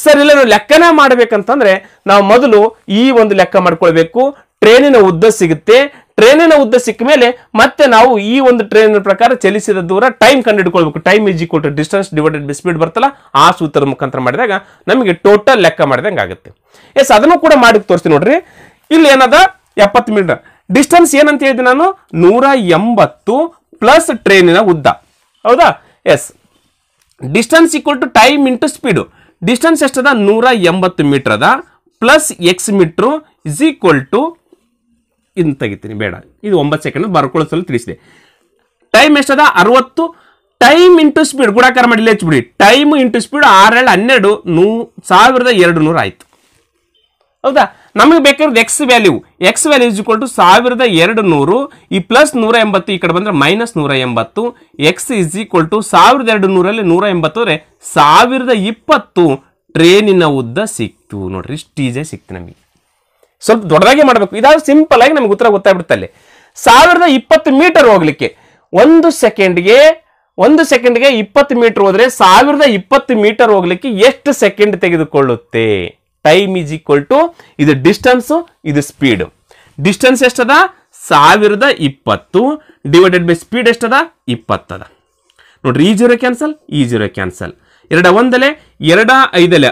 ಸರ್ ಇಲ್ಲ ನಾವು ಲೆಕ್ಕನ ಮಾಡ್ಬೇಕಂತಂದ್ರೆ ನಾವು ಮೊದಲು ಈ ಒಂದು ಲೆಕ್ಕ ಮಾಡ್ಕೊಳ್ಬೇಕು. ಟ್ರೈನಿನ ಉದ್ದ ಸಿಗುತ್ತೆ. ಟ್ರೈನಿನ ಉದ್ದ ಸಿಕ್ಕ ಮೇಲೆ ಮತ್ತೆ ನಾವು ಈ ಒಂದು ಟ್ರೈನಿನ ಪ್ರಕಾರ ಚಲಿಸಿದ ದೂರ ಟೈಮ್ ಕಂಡು ಹಿಡ್ಕೊಳ್ಬೇಕು. Time is equal to distance divided by speed ಬರ್ತಲ್ಲ, ಆ ಸೂತ್ರದ ಮುಖಾಂತರ ಮಾಡಿದಾಗ ನಮಗೆ ಟೋಟಲ್ ಲೆಕ್ಕ ಮಾಡಿದಂಗೆ ಆಗುತ್ತೆ. ಎಸ್, ಅದನ್ನು ಕೂಡ ಮಾಡಿ ತೋರಿಸ್ತೀನಿ ನೋಡ್ರಿ. ಇಲ್ಲಿ ಏನದ 70 ಮೀಟರ್ ಡಿಸ್ಟೆನ್ಸ್ ಏನಂತ ಹೇಳಿದೆ ನಾನು, 180 ಪ್ಲಸ್ ಟ್ರೈನಿನ ಉದ್ದ. ಹೌದಾ? Yes, distance equal to time into speed. Distance ಎಷ್ಟದ 180 ಮೀಟರ್ ಅದ plus X metre is equal to ಇನ್ನು ತೆಗಿತೀನಿ, ಬೇಡ ಇದು 9 ಸೆಕೆಂಡ್ ಬರ್ಕೊಳ್ಳೋಸಲು ತಿಳಿಸಿದೆ. ಟೈಮ್ ಎಷ್ಟದ 60, ಟೈಮ್ ಇಂಟು ಸ್ಪೀಡ್ ಗುಣಾಕಾರ ಮಾಡಿ ಹೆಚ್ಚಿಬಿಡಿ. ಟೈಮ್ ಇಂಟು ಸ್ಪೀಡ್ 6 7 12 1200 ಆಯ್ತು. ಹೌದಾ? ನಮಗೆ ಬೇಕಾದ್ರೆ x value is equal to 1200 ಈ ಪ್ಲಸ್ 180 ಈ ಕಡೆ ಬಂದ್ರೆ minus 180. X is equal to 1200 180 ಅಂದ್ರೆ 1020 ಟ್ರೇನಿನ ಉದ್ದ ಸಿಕ್ತು. ನೋಡ್ರಿ, ಇಷ್ಟು ಈಜಿ ಸಿಕ್ತು ನಮಗೆ. ಸ್ವಲ್ಪ ದೊಡ್ಡದಾಗಿ ಮಾಡಬೇಕು. ಇದಾದ್ರೆ ಸಿಂಪಲ್ ಆಗಿ ನಮ್ಗೆ ಉತ್ತರ ಗೊತ್ತಾಗ್ಬಿಡುತ್ತೆ. ಅಲ್ಲಿ 1020 ಮೀಟರ್ ಹೋಗ್ಲಿಕ್ಕೆ ಒಂದು ಸೆಕೆಂಡ್ಗೆ 20 ಮೀಟರ್ ಹೋದ್ರೆ 1020 ಮೀಟರ್ ಹೋಗ್ಲಿಕ್ಕೆ ಎಷ್ಟು ಸೆಕೆಂಡ್ ತೆಗೆದುಕೊಳ್ಳುತ್ತೆ? ಟೈಮ್ ಈಸ್ ಈಕ್ವಲ್ ಟು ಇದು ಡಿಸ್ಟೆನ್ಸ್, ಇದು ಸ್ಪೀಡ್. ಡಿಸ್ಟೆನ್ಸ್ ಎಷ್ಟದ 1020 ಡಿವೈಡೆಡ್ ಬೈ ಸ್ಪೀಡ್ ಎಷ್ಟದ 20 ಅದ. ನೋಡ್ರಿ, ಈ 0 ಕ್ಯಾನ್ಸಲ್, ಈ 0 ಕ್ಯಾನ್ಸಲ್. 2 1 2 5 10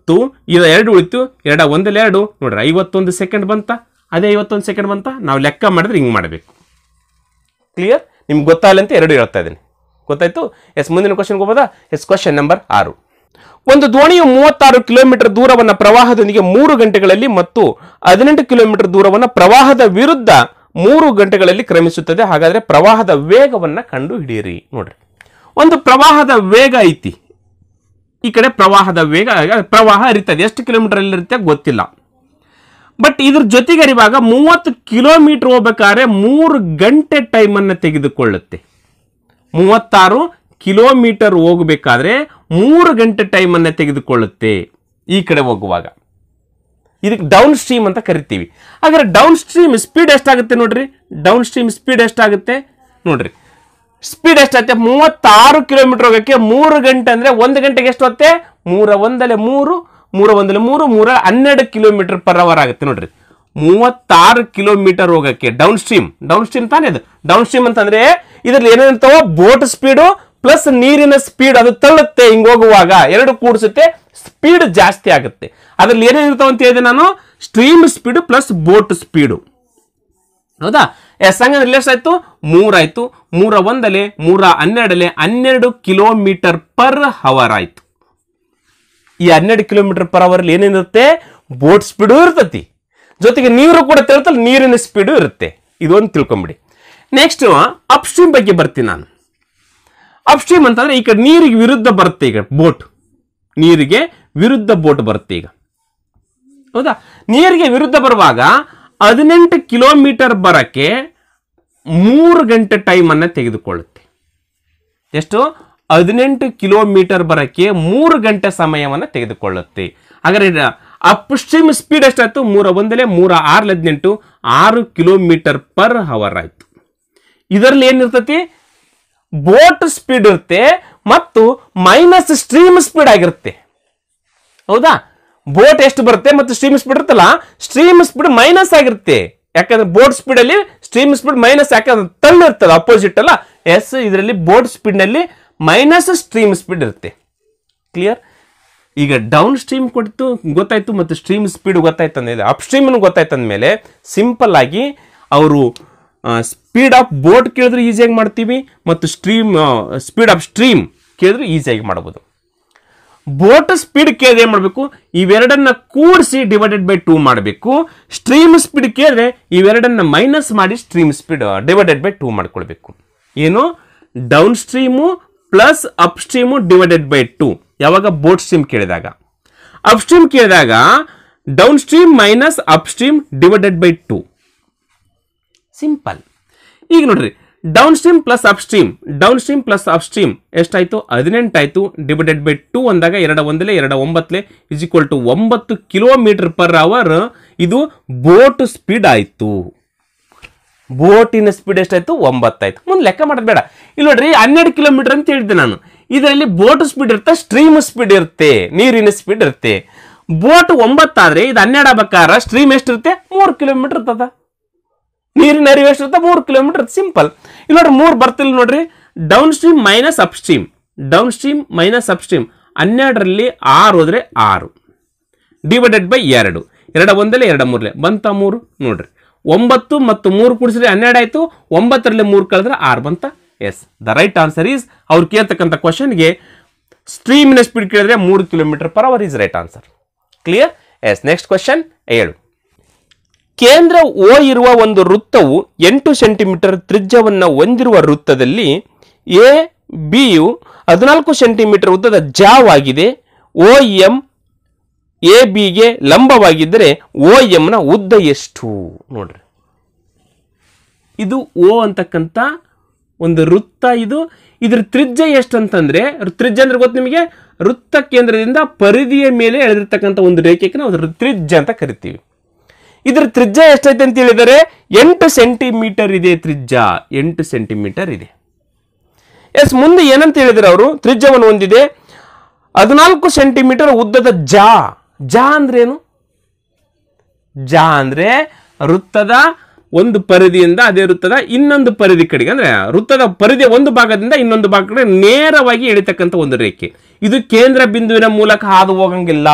2 ಉಳಿತು. 2 1 2 ನೋಡ್ರಿ 51 ಸೆಕೆಂಡ್ ಬಂತ. ಅದೇ 51 ಸೆಕೆಂಡ್ ಬಂತ. ನಾವು ಲೆಕ್ಕ ಮಾಡಿದ್ರೆ ಹಿಂಗೆ ಮಾಡಬೇಕು. ಕ್ಲಿಯರ್? ನಿಮ್ಗೆ ಗೊತ್ತಾಗಲ್ಲ ಅಂತ 2 ಹೇಳ್ತಾ ಇದ್ದೀನಿ. ಗೊತ್ತಾಯ್ತು? ಎಸ್, ಮುಂದಿನ ಕ್ವಶನ್ ಹೋಗೋದಾ? Yes, question number 6. ಒಂದು ದೋಣಿಯು 36 ಕಿಲೋಮೀಟರ್ ದೂರವನ್ನು ಪ್ರವಾಹದೊಂದಿಗೆ 3 ಗಂಟೆಗಳಲ್ಲಿ ಮತ್ತು 18 ಕಿಲೋಮೀಟರ್ ದೂರವನ್ನು ಪ್ರವಾಹದ ವಿರುದ್ಧ 3 ಗಂಟೆಗಳಲ್ಲಿ ಕ್ರಮಿಸುತ್ತದೆ. ಹಾಗಾದ್ರೆ ಪ್ರವಾಹದ ವೇಗವನ್ನ ಕಂಡು ಹಿಡಿಯಿರಿ. ನೋಡ್ರಿ, ಒಂದು ಪ್ರವಾಹದ ವೇಗ ಐತಿ. ಈ ಕಡೆ ಪ್ರವಾಹದ ವೇಗ, ಪ್ರವಾಹ ಹರಿತದೆ. ಎಷ್ಟು ಕಿಲೋಮೀಟರ್ ಅಲ್ಲಿ ಇರುತ್ತೆ ಗೊತ್ತಿಲ್ಲ. ಬಟ್ ಇದ್ರ ಜೊತೆಗೆ ಹರಿವಾಗ 30 ಕಿಲೋಮೀಟರ್ ಹೋಗ್ಬೇಕಾದ್ರೆ 3 ಗಂಟೆ ಟೈಮ್ ಅನ್ನು ತೆಗೆದುಕೊಳ್ಳುತ್ತೆ. 36 ಕಿಲೋಮೀಟರ್ ಹೋಗಬೇಕಾದ್ರೆ 3 ಗಂಟೆ ಟೈಮ್ ಅನ್ನು ತೆಗೆದುಕೊಳ್ಳುತ್ತೆ ಈ ಕಡೆ ಹೋಗುವಾಗ. ಇದಕ್ಕೆ ಡೌನ್ ಸ್ಟ್ರೀಮ್ ಅಂತ ಕರಿತೀವಿ. ಹಾಗಾದ್ರೆ ಡೌನ್ ಸ್ಟ್ರೀಮ್ ಸ್ಪೀಡ್ ಎಷ್ಟಾಗುತ್ತೆ ನೋಡ್ರಿ. ಡೌನ್ ಸ್ಟ್ರೀಮ್ ಸ್ಪೀಡ್ ಎಷ್ಟಾಗುತ್ತೆ ನೋಡ್ರಿ. ಸ್ಪೀಡ್ ಎಷ್ಟಾಗುತ್ತೆ? 36 ಕಿಲೋಮೀಟರ್ ಹೋಗಕ್ಕೆ 3 ಗಂಟೆ ಅಂದ್ರೆ 1 ಗಂಟೆಗೆ ಎಷ್ಟು ಹೊತ್ತೆ? 3 1 3 3 1 3 3 12 ಕಿಲೋಮೀಟರ್ ಪರ್ ಅವರ್ ಆಗುತ್ತೆ. ನೋಡ್ರಿ, 36 ಕಿಲೋಮೀಟರ್ ಹೋಗಕ್ಕೆ ಡೌನ್ ಸ್ಟ್ರೀಮ್ ತಾನೇ ಅದು. ಡೌನ್ ಸ್ಟ್ರೀಮ್ ಅಂತಂದ್ರೆ ಇದ್ರಲ್ಲಿ ಏನೇನಿರ್ತಾವ? ಬೋಟ್ ಸ್ಪೀಡು ಪ್ಲಸ್ ನೀರಿನ ಸ್ಪೀಡ್, ಅದು ತಳ್ಳುತ್ತೆ ಹಿಂಗ್ ಹೋಗುವಾಗ, 2 ಕೂಡಿಸುತ್ತೆ, ಸ್ಪೀಡ್ ಜಾಸ್ತಿ ಆಗುತ್ತೆ. ಅದ್ರಲ್ಲಿ ಏನೇನಿರ್ತಾವ ಅಂತ ಹೇಳಿದೆ ನಾನು? Stream speed plus boat speed. ಹೌದಾ? ಎಸ್, ಹಂಗಂದ್ರೆ ಎಷ್ಟಾಯ್ತು? 3 ಆಯ್ತು. 3 1 3 12 ಕಿಲೋಮೀಟರ್ ಪರ್ ಅವರ್ ಆಯ್ತು. ಈ 12 ಕಿಲೋಮೀಟರ್ ಪರ್ ಅವರ್ ಏನೇನಿರುತ್ತೆ? ಬೋಟ್ ಸ್ಪೀಡು ಇರ್ತತಿ, ಜೊತೆಗೆ ನೀರು ಕೂಡ ತಿಳ್ತಲ್ಲ, ನೀರಿನ ಸ್ಪೀಡು ಇರುತ್ತೆ. ಇದೊಂದು ತಿಳ್ಕೊಂಬಿಡಿ. ನೆಕ್ಸ್ಟ್ ಅಪ್ ಸ್ಟ್ರೀಮ್ ಬಗ್ಗೆ ಬರ್ತೀನಿ ನಾನು. ಅಪ್ ಸ್ಟ್ರೀಮ್ ಅಂತಂದ್ರೆ ಈ ಕಡೆ ನೀರಿಗೆ ವಿರುದ್ಧ ಬರುತ್ತೆ. ಈಗ ಬೋಟ್ ನೀರಿಗೆ ವಿರುದ್ಧ ಬೋಟ್ ಬರುತ್ತೆ ಈಗ. ಹೌದಾ? ನೀರಿಗೆ ವಿರುದ್ಧ ಬರುವಾಗ 18 ಕಿಲೋಮೀಟರ್ ಬರಕ್ಕೆ 3 ಗಂಟೆ ಟೈಮ್ ಅನ್ನ ತೆಗೆದುಕೊಳ್ಳುತ್ತೆ. ಎಷ್ಟು? 18 ಕಿಲೋಮೀಟರ್ ಬರಕ್ಕೆ 3 ಗಂಟೆ ಸಮಯವನ್ನು ತೆಗೆದುಕೊಳ್ಳುತ್ತೆ. ಹಾಗಾದ್ರೆ ಅಪ್ ಸ್ಟ್ರೀಮ್ ಸ್ಪೀಡ್ ಎಷ್ಟಾಯ್ತು? 3 1 3 6 18 6 ಕಿಲೋಮೀಟರ್ ಪರ್ ಅವರ್ ಆಯ್ತು. ಇದರಲ್ಲಿ ಏನಿರ್ತತಿ? ಬೋಟ್ ಸ್ಪೀಡ್ ಇರುತ್ತೆ ಮತ್ತು ಮೈನಸ್ ಸ್ಟ್ರೀಮ್ ಸ್ಪೀಡ್ ಆಗಿರುತ್ತೆ. ಹೌದಾ? ಬೋಟ್ ಎಷ್ಟು ಬರುತ್ತೆ ಮತ್ತು ಸ್ಟ್ರೀಮ್ ಸ್ಪೀಡ್ ಇರುತ್ತಲ್ಲ, ಸ್ಟ್ರೀಮ್ ಸ್ಪೀಡ್ ಮೈನಸ್ ಆಗಿರುತ್ತೆ. ಯಾಕಂದ್ರೆ ಬೋಟ್ ಸ್ಪೀಡ್ ಅಲ್ಲಿ ಸ್ಟ್ರೀಮ್ ಸ್ಪೀಡ್ ಮೈನಸ್, ಯಾಕಂದ್ರೆ ತಳ್ಳು ಇರ್ತದೆ, ಅಪೋಸಿಟ್ ಅಲ್ಲ. ಎಸ್, ಇದರಲ್ಲಿ ಬೋಟ್ ಸ್ಪೀಡ್ ನಲ್ಲಿ ಮೈನಸ್ ಸ್ಟ್ರೀಮ್ ಸ್ಪೀಡ್ ಇರುತ್ತೆ. ಕ್ಲಿಯರ್? ಈಗ ಡೌನ್ ಸ್ಟ್ರೀಮ್ ಕೊಟ್ಟು ಗೊತ್ತಾಯ್ತು ಮತ್ತು ಸ್ಟ್ರೀಮ್ ಸ್ಪೀಡ್ ಗೊತ್ತಾಯ್ತು ಅಂದಿದೆ. ಅಪ್ ಸ್ಟ್ರೀಮ್ ಗೊತ್ತಾಯ್ತು ಅಂದಮೇಲೆ ಸಿಂಪಲ್ ಆಗಿ ಅವರು ಸ್ಪೀಡ್ ಆಫ್ ಬೋಟ್ ಕೇಳಿದ್ರೆ ಈಸಿಯಾಗಿ ಮಾಡ್ತೀವಿ ಮತ್ತು ಸ್ಪೀಡ್ ಆಫ್ ಸ್ಟ್ರೀಮ್ ಕೇಳಿದ್ರೆ ಈಸಿಯಾಗಿ ಮಾಡ್ಬೋದು. ಬೋಟ್ ಸ್ಪೀಡ್ ಕೇಳಿದ್ರೆ ಏನ್ ಮಾಡಬೇಕು? ಇವೆರಡನ್ನ ಕೂಡಿಸಿ ಡಿವೈಡೆಡ್ ಬೈ 2 ಮಾಡಬೇಕು. ಸ್ಟ್ರೀಮ್ ಸ್ಪೀಡ್ ಕೇಳಿದ್ರೆ ಇವೆರಡನ್ನ ಮೈನಸ್ ಮಾಡಿ ಸ್ಟ್ರೀಮ್ ಸ್ಪೀಡ್ ಡಿವೈಡೆಡ್ ಬೈ 2 ಮಾಡ್ಕೊಳ್ಬೇಕು. ಏನು? Down stream plus up stream divided by 2 ಯಾವಾಗ ಬೋಟ್ ಸ್ಟ್ರೀಮ್ ಕೇಳಿದಾಗ. ಅಪ್ ಸ್ಟ್ರೀಮ್ ಕೇಳಿದಾಗ down stream minus up stream divided by 2. Simple. ಈಗ ನೋಡ್ರಿ, down stream plus up stream, down stream plus up stream ಎಷ್ಟಾಯ್ತು? 18 ಆಯ್ತು. Divided by 2 ಅಂದಾಗ 2 1 2 9 is equal to 9 kilometre per hour. ಇದು boat speed ಆಯ್ತು. ಬೋಟಿನ ಸ್ಪೀಡ್ ಎಷ್ಟಾಯ್ತು? 9 ಆಯ್ತು. ಮುಂದೆ ಲೆಕ್ಕ ಮಾಡೋದು ಬೇಡ. ಇಲ್ಲಿ ನೋಡ್ರಿ, 12 ಕಿಲೋಮೀಟರ್ ಅಂತ ಹೇಳಿದ್ದೆ ನಾನು. ಇದರಲ್ಲಿ ಬೋಟ್ ಸ್ಪೀಡ್ ಇರುತ್ತೆ, ಸ್ಟ್ರೀಮ್ ಸ್ಪೀಡ್ ಇರುತ್ತೆ, ನೀರಿನ ಸ್ಪೀಡ್ ಇರುತ್ತೆ. ಬೋಟ್ 9 ಆದ್ರೆ ಇದು 12 ಆಗ್ಬೇಕಾದ್ರೆ ಸ್ಟ್ರೀಮ್ ಎಷ್ಟಿರುತ್ತೆ? 3 ಕಿಲೋಮೀಟರ್ ಇರ್ತದ. ನೀರಿನ ಹರಿವು ಎಷ್ಟಿರುತ್ತೆ? 3 ಕಿಲೋಮೀಟರ್. ಸಿಂಪಲ್. ಇಲ್ಲಿ ನೋಡ್ರಿ 3 ಬರ್ತಿಲ್ಲ ನೋಡ್ರಿ. Downstream minus upstream, downstream minus upstream. 12ರಲ್ಲಿ 6 ಹೋದ್ರೆ 6 ಡಿವೈಡೆಡ್ ಬೈ 2. 2 ಒಂದಲೇ 2 ಮೂರಲೆ ಬಂತ 3 ನೋಡ್ರಿ. 9 ಮತ್ತು 3 ಕೂಡಿಸಿದ್ರೆ 12 ಆಯ್ತು. 9ರಲ್ಲಿ 3 ಕಳೆದ್ರೆ 6 ಬಂತ. Yes, the right answer is, ಅವ್ರು ಕೇಳ್ತಕ್ಕಂಥ ಕ್ವಶನ್ಗೆ ಸ್ಟ್ರೀಮಿನ ಸ್ಪೀಡ್ ಕೇಳಿದ್ರೆ 3 kilometre per hour is right answer. Clear? Yes. Next question 7. ಕೇಂದ್ರ ಓ ಇರುವ ಒಂದು ವೃತ್ತವು 8 ಸೆಂಟಿಮೀಟರ್ ತ್ರಿಜ್ಯವನ್ನು ಹೊಂದಿರುವ ವೃತ್ತದಲ್ಲಿ ಎ ಬಿಯು 14 ಸೆಂಟಿಮೀಟರ್ ಉದ್ದದ ಜಾವಾಗಿದೆ. ಓ ಎಂ ಎ ಬಿಗೆ ಲಂಬವಾಗಿದ್ದರೆ ಓ ಎಂನ ಉದ್ದ ಎಷ್ಟು? ನೋಡ್ರಿ, ಇದು ಓ ಅಂತಕ್ಕಂಥ ಒಂದು ವೃತ್ತ. ಇದ್ರ ತ್ರಿಜ್ಯ ಎಷ್ಟು ಅಂತಂದ್ರೆ, ತ್ರಿಜ್ಯ ಅಂದ್ರೆ ಗೊತ್ತು ನಿಮಗೆ, ವೃತ್ತ ಕೇಂದ್ರದಿಂದ ಪರಿಧಿಯ ಮೇಲೆ ಎಳೆದಿರ್ತಕ್ಕಂಥ ಒಂದು ರೇಖೆಗೆ ನಾವು ತ್ರಿಜ್ಯ ಅಂತ ಕರಿತೀವಿ. ಇದ್ರ ತ್ರಿಜ್ಯ ಎಷ್ಟೈತೆ ಅಂತ ಹೇಳಿದರೆ 8 ಸೆಂಟಿಮೀಟರ್ ಇದೆ. ತ್ರಿಜ್ಯ 8 ಸೆಂಟಿಮೀಟರ್ ಇದೆ. ಎಸ್, ಮುಂದೆ ಏನಂತ ಹೇಳಿದ್ರೆ ಅವರು ತ್ರಿಜ್ಯವನ್ನು ಹೊಂದಿದೆ 14 ಸೆಂಟಿಮೀಟರ್ ಉದ್ದದ ಜಾ. ಜಾ ಅಂದ್ರೆ ಏನು? ಜಾ ಅಂದ್ರೆ ವೃತ್ತದ ಒಂದು ಪರಿಧಿಯಿಂದ ಅದೇ ವೃತ್ತದ ಇನ್ನೊಂದು ಪರಿಧಿ ಕಡೆಗೆ, ಅಂದ್ರೆ ವೃತ್ತದ ಪರಿಧಿಯ ಒಂದು ಭಾಗದಿಂದ ಇನ್ನೊಂದು ಭಾಗ ಕಡೆ ನೇರವಾಗಿ ಎಳಿತಕ್ಕಂಥ ಒಂದು ರೇಖೆ. ಇದು ಕೇಂದ್ರ ಬಿಂದುವಿನ ಮೂಲಕ ಹಾದು ಹೋಗಂಗಿಲ್ಲ.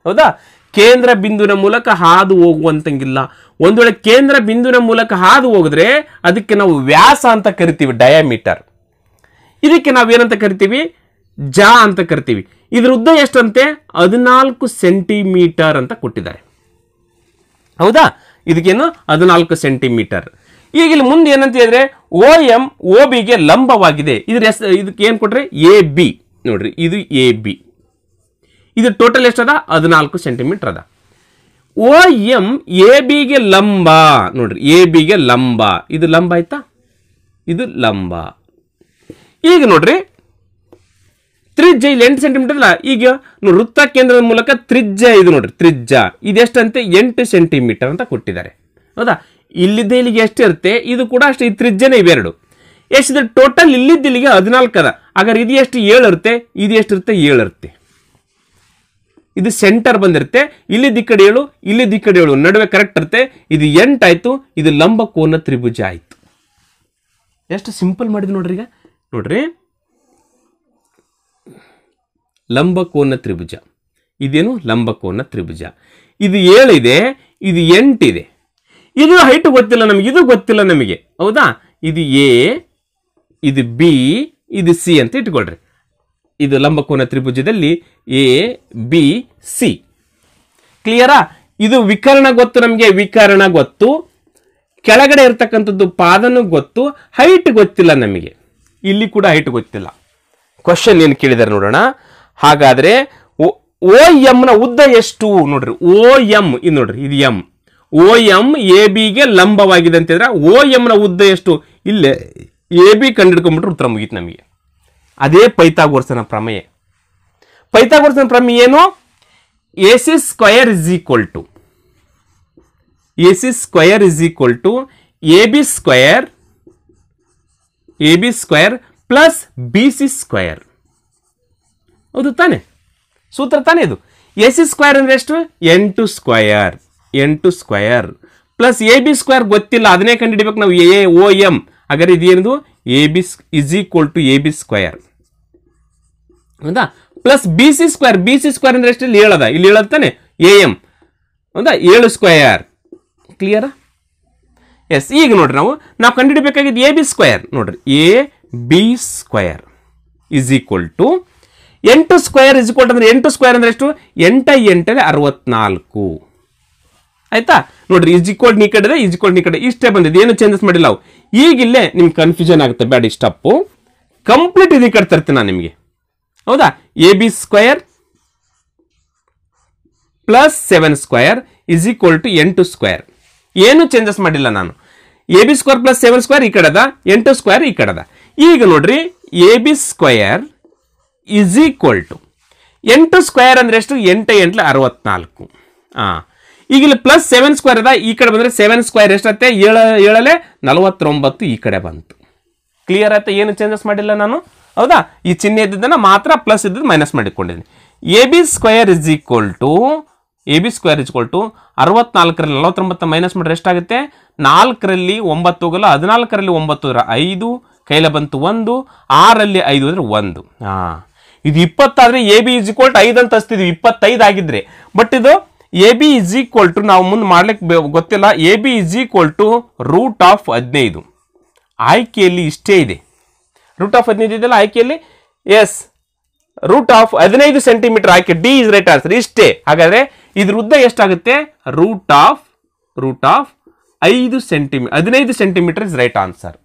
ಹೌದಾ? ಕೇಂದ್ರ ಬಿಂದುವಿನ ಮೂಲಕ ಹಾದು ಹೋಗುವಂತಂಗಿಲ್ಲ. ಒಂದು ವೇಳೆ ಕೇಂದ್ರ ಬಿಂದುವಿನ ಮೂಲಕ ಹಾದು ಹೋಗಿದ್ರೆ ಅದಕ್ಕೆ ನಾವು ವ್ಯಾಸ ಅಂತ ಕರಿತೀವಿ, ಡಯಾಮೀಟರ್. ಇದಕ್ಕೆ ನಾವೇನಂತ ಕರಿತೀವಿ? ಜಾ ಅಂತ ಕರಿತೀವಿ. ಇದ್ರ ಉದ್ದ ಎಷ್ಟಂತೆ? 14 ಸೆಂಟಿಮೀಟರ್ ಅಂತ ಕೊಟ್ಟಿದ್ದಾರೆ. ಹೌದಾ? ಇದಕ್ಕೇನು 14 ಸೆಂಟಿಮೀಟರ್. ಈಗ ಇಲ್ಲಿ ಮುಂದೆ ಏನಂತ ಹೇಳಿದ್ರೆ ಓ ಎಂ ಓ ಬಿಗೆ ಲಂಬವಾಗಿದೆ. ಇದಕ್ಕೆ ಏನ್ ಕೊಟ್ರೆ? A B. ನೋಡ್ರಿ, ಇದು ಎ ಬಿ. ಇದು ಟೋಟಲ್ ಎಷ್ಟದ? 14 ಸೆಂಟಿಮೀಟರ್ ಅದ. ಓ ಎಂ ಎ ಬಿಗೆ ಲಂಬ. ನೋಡ್ರಿ, ಎ ಬಿಗೆ ಲಂಬ. ಇದು ಲಂಬ ಆಯ್ತಾ? ಇದು ಲಂಬ. ಈಗ ನೋಡ್ರಿ, ತ್ರಿಜ್ಯ ಇಲ್ಲಿ 8 ಸೆಂಟಿಮೀಟರ್ ಅಲ್ಲ. ಈಗ ವೃತ್ತ ಕೇಂದ್ರದ ಮೂಲಕ ತ್ರಿಜ್ಯ ಇದು ನೋಡ್ರಿ, ತ್ರಿಜ್ಯ ಇದೆಷ್ಟಂತೆ? 8 ಸೆಂಟಿಮೀಟರ್ ಅಂತ ಕೊಟ್ಟಿದ್ದಾರೆ. ಹೌದಾ? ಇಲ್ಲಿದ್ದ ಇಲ್ಲಿಗೆ ಎಷ್ಟಿರುತ್ತೆ? ಇದು ಕೂಡ ಅಷ್ಟೇ. ಈ ತ್ರಿಜ್ಯನೇ ಇವೆರಡು ಎಷ್ಟಿದೆ? ಟೋಟಲ್ ಇಲ್ಲಿದ್ದ ಇಲ್ಲಿಗೆ 14 ಅದ. ಹಾಗಾದ್ರೆ ಇದು ಎಷ್ಟು? 7 ಇರುತ್ತೆ. ಇದು ಎಷ್ಟಿರುತ್ತೆ? 7 ಇರುತ್ತೆ. ಇದು ಸೆಂಟರ್ ಬಂದಿರುತ್ತೆ. ಇಲ್ಲಿದ್ದ ಈ ಕಡೆ 7, ಇಲ್ಲಿದ್ದ ಈ ಕಡೆ 7, ನಡುವೆ ಕರೆಕ್ಟ್ ಇರುತ್ತೆ. ಇದು 8 ಆಯ್ತು. ಇದು ಲಂಬ ಕೋನ ತ್ರಿಭುಜ ಆಯ್ತು. ಎಷ್ಟು ಸಿಂಪಲ್ ಮಾಡಿದ್ವಿ ನೋಡ್ರಿ. ಈಗ ನೋಡ್ರಿ, ಲಂಬಕೋನ ತ್ರಿಭುಜ. ಇದೇನು? ಲಂಬಕೋನ ತ್ರಿಭುಜ. ಇದು 7 ಇದೆ, ಇದು 8 ಇದೆ. ಇದು ಹೈಟ್ ಗೊತ್ತಿಲ್ಲ ನಮಗೆ, ಇದು ಗೊತ್ತಿಲ್ಲ ನಮಗೆ. ಹೌದಾ? ಇದು ಎ, ಇದು ಬಿ, ಇದು ಸಿ ಅಂತ ಇಟ್ಕೊಳ್ರಿ. ಇದು ಲಂಬಕೋನ ತ್ರಿಭುಜದಲ್ಲಿ ಎ ಬಿ ಸಿ. ಕ್ಲಿಯರಾ? ಇದು ವಿಕರ್ಣ ಗೊತ್ತು ನಮಗೆ, ವಿಕರ್ಣ ಗೊತ್ತು. ಕೆಳಗಡೆ ಇರ್ತಕ್ಕಂಥದ್ದು ಪಾದನೂ ಗೊತ್ತು. ಹೈಟ್ ಗೊತ್ತಿಲ್ಲ ನಮಗೆ. ಇಲ್ಲಿ ಕೂಡ ಹೈಟ್ ಗೊತ್ತಿಲ್ಲ. ಕ್ವಶನ್ ಏನು ಕೇಳಿದಾರೆ ನೋಡೋಣ. ಹಾಗಾದ್ರೆ ಓ ಎಂ ನ ಉದ್ದ ಎಷ್ಟು? ನೋಡ್ರಿ, ಓ ಎಂ ಇದು ನೋಡ್ರಿ, ಇದು ಎಂ. ಓ ಎಂ ಎ ಬಿಗೆ ಲಂಬವಾಗಿದೆ ಅಂತ ಹೇಳಿದ್ರೆ ಓ ಎಂ ನ ಉದ್ದ ಎಷ್ಟು? ಇಲ್ಲೇ ಎ ಬಿ ಕಂಡಿಡ್ಕೊಂಡ್ಬಿಟ್ರೆ ಉತ್ತರ ಮುಗೀತು ನಮಗೆ. ಅದೇ ಪೈಥಾಗೋರಸನ ಪ್ರಮೇಯ. ಪೈಥಾಗೋರಸನ ಪ್ರಮೇಯ ಏನು? A C square is equal to A B square plus B C square. ಹೌದು ತಾನೆ? ಸೂತ್ರ ತಾನೆ ಇದು. ಎ ಸಿ ಸ್ಕ್ವಯರ್ ಅಂದ್ರೆ ಎಷ್ಟು? 8 square plus A B square ಗೊತ್ತಿಲ್ಲ, ಅದನ್ನೇ ಕಂಡುಹಿಡಿಬೇಕು ನಾವು. A O M. ಹಾಗಾದ್ರೆ ಇದೇನಿದು? A B is equal to A B square. ಹೌದಾ? Plus B C square. B C square ಅಂದ್ರೆ ಎಷ್ಟು? ಇಲ್ಲಿ ಹೇಳದ, ಇಲ್ಲಿ ಹೇಳತ್ತಾನೆ ಎ ಎಂ. ಹೌದಾ? 7 ಸ್ಕ್ವಯರ್. ಕ್ಲಿಯರಾ? ಎಸ್. ಈಗ ನೋಡ್ರಿ, ನಾವು ಕಂಡುಹಿಡಬೇಕಾಗಿದ್ದು ಎ ಬಿ ಸ್ಕ್ವಯರ್. ನೋಡ್ರಿ, A B square is equal to 8 square is equal to ಅಂದ್ರೆ 8 ಸ್ಕ್ವಯರ್ ಅಂದ್ರೆ ಎಷ್ಟು? 8 8 64. ಆಯ್ತಾ? ನೋಡ್ರಿ, ಇಸ್ ಈಕ್ವಲ್ ಈ ಕಡೆ, ಇಸ್ ಈಕ್ವಲ್ ಈ ಕಡೆ, ಇಷ್ಟೇ ಬಂದಿದೆ. ಏನು ಚೇಂಜಸ್ ಮಾಡಿಲ್ಲ ನಾವು. ಈಗಿಲ್ಲೇ ನಿಮ್ಗೆ ಕನ್ಫ್ಯೂಷನ್ ಆಗುತ್ತೆ, ಬೇಡ. ಇಷ್ಟಪ್ಪು ಕಂಪ್ಲೀಟ್ ಇದು ಈ ಕಡೆ ತರ್ತೀನಿ ನಾನು ನಿಮಗೆ. ಹೌದಾ? A B square plus 7 square is equal to 8 square. ಏನು ಚೇಂಜಸ್ ಮಾಡಿಲ್ಲ ನಾನು. A B square plus 7 square ಈ ಕಡೆ ಅದ, 8 ಸ್ಕ್ವಯರ್ ಈ ಕಡೆ ಅದ. ಈಗ ನೋಡ್ರಿ, A B square is equal to 8 square ಅಂದ್ರೆ ಎಷ್ಟು? 8 8 64. ಈಗ ಇಲ್ಲಿ ಪ್ಲಸ್ 7 ಸ್ಕ್ವಯರ್ ಅದ, ಈ ಕಡೆ ಬಂದ್ರೆ 7 ಸ್ಕ್ವಯರ್ ಎಷ್ಟತ್ತೆ? 7 7 49 ಈ ಕಡೆ ಬಂತು. ಕ್ಲಿಯರ್ ಆಯ್ತಾ? ಏನು ಚೇಂಜಸ್ ಮಾಡಿಲ್ಲ ನಾನು. ಹೌದಾ? ಈ ಚಿಹ್ನೆ ಇದ್ದದನ್ನು ಮಾತ್ರ ಪ್ಲಸ್ ಇದ್ದದ್ದು ಮೈನಸ್ ಮಾಡಿಕೊಂಡಿದ್ದೀನಿ. A B square is equal to 64ರಲ್ಲಿ 49 ಮೈನಸ್ ಮಾಡಿದ್ರೆ ಎಷ್ಟಾಗುತ್ತೆ? 4ರಲ್ಲಿ 9 ಹೋಗಲ್ಲ, 14ರಲ್ಲಿ 9 5 ಕೈಲ ಬಂತು 1, 6ರಲ್ಲಿ 5 ಅಂದರೆ 1. ಇದು 20 ಆದರೆ A B is equal to 5 ಅಂತ ಹಚ್ತಿದ್ವಿ, 25 ಆಗಿದ್ರೆ. ಬಟ್ ಇದು A B is equal to ನಾವು ಮುಂದೆ ಮಾಡ್ಲಿಕ್ಕೆ ಗೊತ್ತಿಲ್ಲ. A B is equal to √15. ಆಯ್ಕೆಯಲ್ಲಿ ಇಷ್ಟೇ ಇದೆ. √15 ಇದೆಯಲ್ಲ ಆಯ್ಕೆಯಲ್ಲಿ. ಎಸ್, √15 ಸೆಂಟಿಮೀಟರ್ ಆಯ್ಕೆ. D is right answer. ಇಷ್ಟೇ. ಹಾಗಾದ್ರೆ ಇದ್ರ ಉದ್ದ ಎಷ್ಟಾಗುತ್ತೆ? √5 centimetre, 15 centimetre is right answer.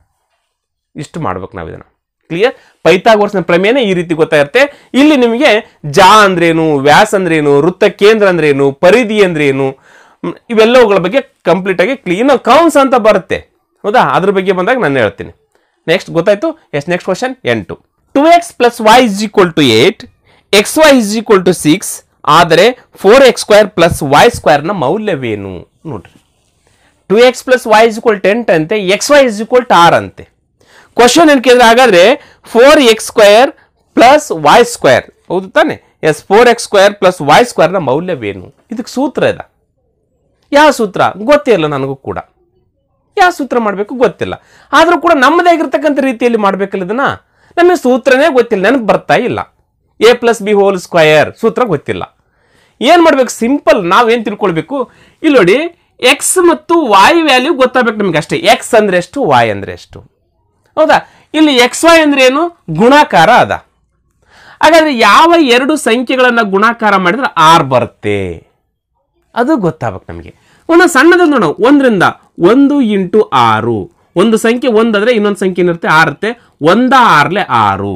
ಇಷ್ಟು ಮಾಡ್ಬೇಕು ನಾವು ಇದನ್ನ. ಕ್ಲಿಯರ್? ಪೈಥಾಗೋರಸ್ನ ಪ್ರಮೇಯನೇ ಈ ರೀತಿ ಗೊತ್ತಾಗಿರುತ್ತೆ. ಇಲ್ಲಿ ನಿಮಗೆ ಜಾ ಅಂದ್ರೇನು, ವ್ಯಾಸ ಅಂದ್ರೇನು, ವೃತ್ತ ಕೇಂದ್ರ ಅಂದ್ರೇನು, ಪರಿಧಿ ಅಂದ್ರೇನು, ಇವೆಲ್ಲವುಗಳ ಬಗ್ಗೆ ಕಂಪ್ಲೀಟ್ ಆಗಿ ಕ್ಲೀನ್. ಕೌನ್ಸ್ ಅಂತ ಬರುತ್ತೆ, ಹೌದಾ? ಅದ್ರ ಬಗ್ಗೆ ಬಂದಾಗ ನಾನು ಹೇಳ್ತೀನಿ. ನೆಕ್ಸ್ಟ್ ಗೊತ್ತಾಯ್ತು? Yes, next question 8. 2x + y = 8, xy = 6 ಆದರೆ 4x² + y² ನ ಮೌಲ್ಯವೇನು? ನೋಡ್ರಿ, 2x + y = 10 ಅಂತೆ, xy = r ಅಂತೆ. ಕ್ವಶನ್ ಏನು ಕೇಳಿದ್ರೆ ಹಾಗಾದ್ರೆ 4x² + y², ಹೌದು ತಾನೆ? ಎಸ್, 4x² + y² ನ ಮೌಲ್ಯವೇನು? ಇದಕ್ಕೆ ಸೂತ್ರ ಇದೆ. ಯಾವ ಸೂತ್ರ ಗೊತ್ತಿಲ್ಲ ನನಗೂ ಕೂಡ. ಯಾವ ಸೂತ್ರ ಮಾಡಬೇಕು ಗೊತ್ತಿಲ್ಲ. ಆದರೂ ಕೂಡ ನಮ್ಮದೇ ಆಗಿರ್ತಕ್ಕಂಥ ರೀತಿಯಲ್ಲಿ ಮಾಡಬೇಕಲ್ಲ ಇದನ್ನ. ನಮಗೆ ಸೂತ್ರನೇ ಗೊತ್ತಿಲ್ಲ, ನೆನಪು ಬರ್ತಾ ಇಲ್ಲ. a + b² ಸೂತ್ರ ಗೊತ್ತಿಲ್ಲ. ಏನು ಮಾಡಬೇಕು? ಸಿಂಪಲ್. ನಾವೇನು ತಿಳ್ಕೊಳ್ಬೇಕು? ಇಲ್ಲಿ ನೋಡಿ, ಎಕ್ಸ್ ಮತ್ತು y ವ್ಯಾಲ್ಯೂ ಗೊತ್ತಾಗಬೇಕು ನಮಗೆ ಅಷ್ಟೇ. ಎಕ್ಸ್ ಅಂದ್ರೆ ಎಷ್ಟು, y ಅಂದ್ರೆ ಎಷ್ಟು, ಹೌದಾ? ಇಲ್ಲಿ XY ಅಂದ್ರೆ ಏನು? ಗುಣಾಕಾರ ಅದ. ಹಾಗಾದ್ರೆ ಯಾವ ಎರಡು ಸಂಖ್ಯೆಗಳನ್ನ ಗುಣಾಕಾರ ಮಾಡಿದ್ರೆ r ಬರುತ್ತೆ ಅದು ಗೊತ್ತಾಗಬೇಕು ನಮಗೆ. ಒಂದು ಸಣ್ಣದಲ್ಲಿ ನೋಡೋಣ. 1ರಿಂದ 1 × 6. ಒಂದು ಸಂಖ್ಯೆ 1 ಆದ್ರೆ ಇನ್ನೊಂದು ಸಂಖ್ಯೆ ಏನಿರುತ್ತೆ? 6 ಇರುತ್ತೆ. 1 6ಲೆ 6,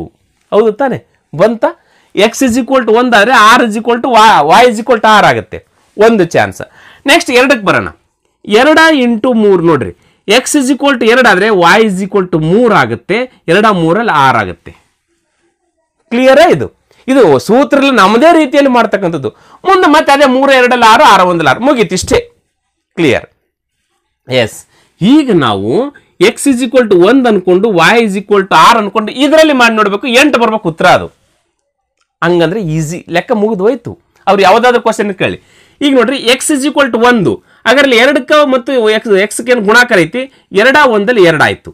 ಹೌದು ತಾನೆ? ಬಂತ? x = 1 ಆದ್ರೆ r = y = r ಆಗುತ್ತೆ. ಒಂದು ಚಾನ್ಸ್. ನೆಕ್ಸ್ಟ್ 2ಕ್ಕೆ ಬರೋಣ. 2 × 3 ನೋಡ್ರಿ. x = 2 ಆದ್ರೆ y = 3 ಆಗುತ್ತೆ. 2 3ರಲ್ಲಿ 6 ಆಗುತ್ತೆ. ಕ್ಲಿಯರ್? ಇದು ಸೂತ್ರದಲ್ಲಿ ನಮ್ಮದೇ ರೀತಿಯಲ್ಲಿ ಮಾಡ್ತಕ್ಕಂಥದ್ದು. ಮುಂದೆ ಮತ್ತೆ ಅದೇ 3 2ರಲ್ಲಿ 6, 6 1ರಲ್ಲಿ 6 ಮುಗೀತು. ಇಷ್ಟೇ. ಕ್ಲಿಯರ್? ಎಸ್. ಈಗ ನಾವು x = 1 ಅನ್ಕೊಂಡು y = r ಅನ್ಕೊಂಡು ಇದರಲ್ಲಿ ಮಾಡಿ ನೋಡ್ಬೇಕು. 8 ಬರ್ಬೇಕು ಉತ್ತರ. ಅದು ಹಂಗಂದ್ರೆ ಈಸಿ, ಲೆಕ್ಕ ಮುಗಿದು ಹೋಯ್ತು. ಅವ್ರು ಯಾವುದಾದ್ರೂ ಕ್ವಶನ್ ಕೇಳಿ. ಈಗ ನೋಡ್ರಿ, x = 1, ಅದರಲ್ಲಿ 2ಕ್ಕೆ ಮತ್ತು ಎಕ್ಸ್ಗೆ ಏನು ಗುಣಾಕಾರ ಐತಿ? 2 1ರಲ್ಲಿ 2 ಆಯ್ತು.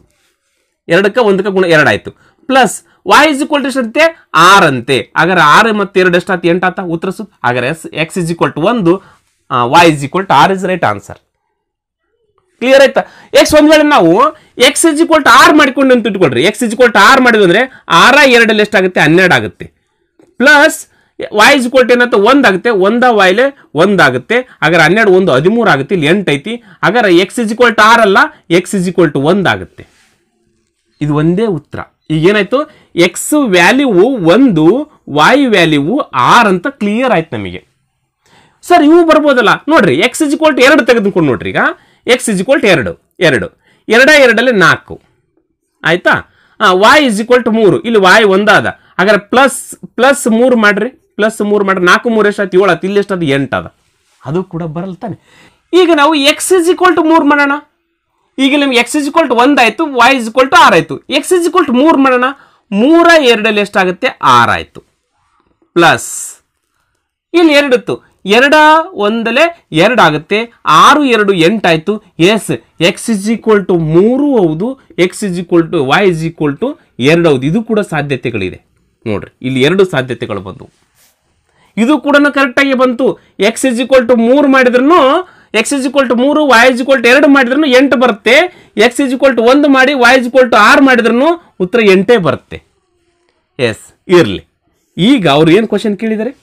2ಕ್ಕೆ 1ಕ್ಕೆ ಗುಣ 2 ಆಯ್ತು. Plus y = ಎಷ್ಟಂತೆ? 6 ಅಂತೆ. ಹಾಗಾದ್ರೆ 6 ಮತ್ತು 2 ಎಷ್ಟಾಯ್ತು? 8 ಆತ. ಉತ್ತರ ಸು. ಹಾಗಾದ್ರೆ x = 1, y = r is right answer. Clear ಆಯ್ತಾ? ಎಕ್ಸ್ ಒಂದ್ ವೇಳೆ ನಾವು x = r ಮಾಡಿಕೊಂಡು ಅಂತ ಇಟ್ಕೊಳ್ರಿ. x = r ಮಾಡಿದ್ವಿ ಅಂದ್ರೆ 6 2ರಲ್ಲಿ ಎಷ್ಟಾಗುತ್ತೆ? 12 ಆಗುತ್ತೆ. ಪ್ಲಸ್ y = ಏನಾಗುತ್ತೆ? 1 ಆಗುತ್ತೆ. 1 y 1 ಆಗುತ್ತೆ. ಹಾಗಾದ್ರೆ 12 1 13 ಆಗುತ್ತೆ. ಇಲ್ಲಿ 8 ಐತಿ. ಹಾಗಾದ್ರೆ x = r ಅಲ್ಲ, x = 1 ಆಗುತ್ತೆ. ಇದು ಒಂದೇ ಉತ್ತರ. ಈಗ ಏನಾಯ್ತು? x value 1, y value r ಅಂತ ಕ್ಲಿಯರ್ ಆಯ್ತು ನಮಗೆ. ಸರ್ ಇವು ಬರ್ಬೋದಲ್ಲ ನೋಡ್ರಿ. x = 2 ತೆಗೆದುಕೊಂಡು ನೋಡ್ರಿ. ಈಗ x = 2, 2 2ರಲ್ಲಿ 4 ಆಯ್ತಾ? y = 3. ಇಲ್ಲಿ y 1 ಆದ. ಹಾಗಾದ್ರೆ ಪ್ಲಸ್ 3 ಮಾಡ್ರಿ. ಪ್ಲಸ್ 3 ಮಾಡ್ರಿ. 4 3 ಎಷ್ಟಾಯ್ತು? 7 ಆಯ್ತು. ಇಲ್ಲಿ ಎಷ್ಟಾಯ್ತು? 8 ಅದ. ಅದು ಕೂಡ ಬರಲ್ಲ ತಾನೆ. ಈಗ ನಾವು x = 3 ಮಾಡೋಣ. ಈಗ ನಿಮ್ಗೆ x = 1 ಆಯ್ತು, y = r ಆಯ್ತು. x = 3 ಮಾಡೋಣ. 3 2ರಲ್ಲಿ ಎಷ್ಟಾಗುತ್ತೆ? 6 ಆಯ್ತು. ಪ್ಲಸ್ ಇಲ್ಲಿ 2 ಇತ್ತು. 2 1ಲೆ 2 ಆಗುತ್ತೆ. 6 2 8 ಆಯ್ತು. ಎಸ್, x = 3 ಹೌದು, y = 2 ಹೌದು. ಇದು ಕೂಡ ಸಾಧ್ಯತೆಗಳಿದೆ ನೋಡ್ರಿ. ಇಲ್ಲಿ 2 ಸಾಧ್ಯತೆಗಳು ಬಂತು. ಇದು ಕೂಡ ಕರೆಕ್ಟ್ ಆಗಿ ಬಂತು. x = 3 ಮಾಡಿದ್ರು, x = 3, y = 2 ಮಾಡಿದ್ರು 8 ಬರುತ್ತೆ. x = 1 ಮಾಡಿ y = r ಮಾಡಿದ್ರು ಉತ್ತರ 8 ಬರುತ್ತೆ. ಎಸ್, ಇರ್ಲಿ. ಈಗ ಅವ್ರು ಏನು ಕ್ವಶನ್ ಕೇಳಿದ್ದಾರೆ?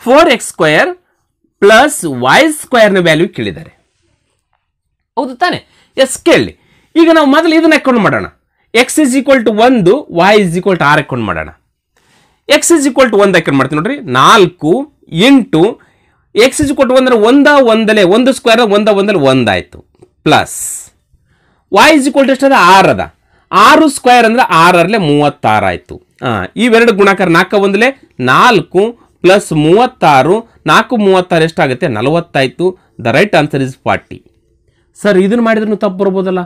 4x² + y² ನ ವ್ಯಾಲ್ಯೂ ಕೇಳಿದ್ದಾರೆ, ಹೌದು ತಾನೆ? ಎಸ್, ಕೇಳಿ. ಈಗ ನಾವು ಮೊದಲು ಇದನ್ನ ಅಕೌಂಟ್ ಮಾಡೋಣ. x = 1, y = r ಅಕೌಂಟ್ ಮಾಡೋಣ. x = 1 ಅಕೌಂಟ್ ಮಾಡ್ತೀನಿ ನೋಡ್ರಿ. 4 ಇಂಟು x = 1 1 1ಲೆ 1 ಸ್ಕ್ವೇರ್ 1 1ರಲ್ಲಿ 1 ಆಯ್ತು. Plus y = ಎಷ್ಟದ? 6 ಅದ. 6 ಸ್ಕ್ವೇರ್ ಅಂದ್ರೆ 6ರಲ್ಲಿ 36 ಆಯ್ತು. ಇವೆರಡು ಗುಣಾಕಾರ 4 1ಲೆ 4 ಪ್ಲಸ್ 36, 4 36 ಎಷ್ಟಾಗುತ್ತೆ? 40 ಆಯ್ತು. The right answer is 40. Sir ಇದನ್ನ ಮಾಡಿದ್ರು ತಪ್ಪು ಬರ್ಬೋದಲ್ಲ?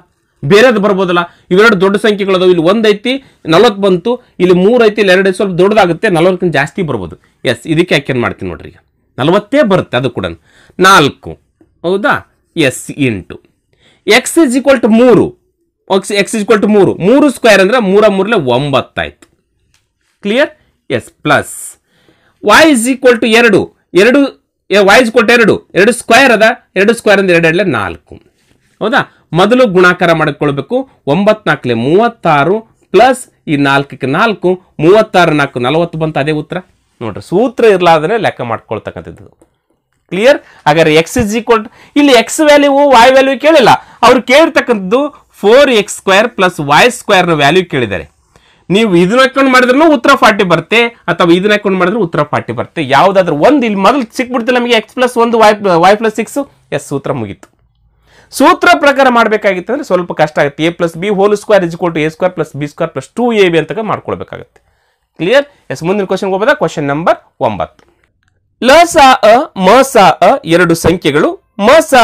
ಬೇರೆದು ಬರ್ಬೋದಲ್ಲ. ಇವೆರಡು ದೊಡ್ಡ ಸಂಖ್ಯೆಗಳದು, ಇಲ್ಲಿ 1 ಐತಿ 40 ಬಂತು, ಇಲ್ಲಿ 3 ಐತಿ, ಇಲ್ಲಿ 2 ಐತಿ, ಸ್ವಲ್ಪ ದೊಡ್ಡದಾಗುತ್ತೆ, 40ಕ್ಕಿಂತ ಜಾಸ್ತಿ ಬರ್ಬೋದು. ಎಸ್, ಇದಕ್ಕೆ ಯಾಕೆ ಮಾಡ್ತೀನಿ ನೋಡ್ರಿ, ಈಗ 40 ಬರುತ್ತೆ, ಅದು ಕೂಡ 4. ಹೌದಾ? Yes, into x is equal to 3. X is equal to 3 square ಅಂದರೆ 3 3 9 ಆಯ್ತು. Clear? Yes, plus y is equal to 2. Y is equal to 2 square ಅದ, 2 ಸ್ಕ್ವೇರ್ ಅಂದ್ರೆ 2 4. ಹೌದಾ? ಮೊದಲು ಗುಣಾಕಾರ ಮಾಡಿಕೊಳ್ಬೇಕು. 9 4 36 ಪ್ಲಸ್ ಈ 4 4 36 4 40 ಬಂತು, ಅದೇ ಉತ್ತರ ನೋಡ್ರಿ. ಸೂತ್ರ ಇರಲಾದ್ರೆ ಲೆಕ್ಕ ಮಾಡ್ಕೊಳ್ತಕ್ಕಂಥದ್ದು. ಕ್ಲಿಯರ್? ಹಾಗಾದ್ರೆ ಎಕ್ಸ್ ಇಸ್ ಈಕ್ವಲ್ ಟು, ಇಲ್ಲಿ ಎಕ್ಸ್ ವ್ಯಾಲ್ಯೂ ವೈ ವ್ಯಾಲ್ಯೂ ಕೇಳಿಲ್ಲ, ಅವ್ರು ಕೇಳಿರ್ತಕ್ಕಂಥದ್ದು 4x² ಪ್ಲಸ್ y² ನ ವ್ಯಾಲ್ಯೂ ಕೇಳಿದ್ದಾರೆ. ನೀವು ಇದನ್ನ ಹಾಕೊಂಡು ಮಾಡಿದ್ರೂ ಉತ್ತರ 40 ಬರುತ್ತೆ, ಅಥವಾ ಇದನ್ನ ಹಾಕೊಂಡು ಮಾಡಿದ್ರು ಉತ್ತರ 40 ಬರುತ್ತೆ. ಯಾವ್ದಾದ್ರು ಒಂದು ಇಲ್ಲಿ ಮೊದಲು ಸಿಕ್ಬಿಡ್ತಿಲ್ಲ ನಮಗೆ, x plus 1 y plus 6. Yes, ಸೂತ್ರ ಮುಗೀತು. ಸೂತ್ರ ಪ್ರಕಾರ ಮಾಡಬೇಕಾಗಿತ್ತು ಅಂದ್ರೆ ಸ್ವಲ್ಪ ಕಷ್ಟ ಆಗುತ್ತೆ. a plus B whole square is equal to a² plus b² plus 2ab ಅಂತ ಮಾಡ್ಕೊಳ್ಬೇಕಾಗುತ್ತೆ. ಕ್ಲಿಯರ್? ಎಸ್, ಮುಂದಿನ ಕ್ವಶನ್ ಹೋಗೋದಾ? Question number 9. ಲಸಾ ಮಸಾ 2 ಸಂಖ್ಯೆಗಳು, ಮಸಾ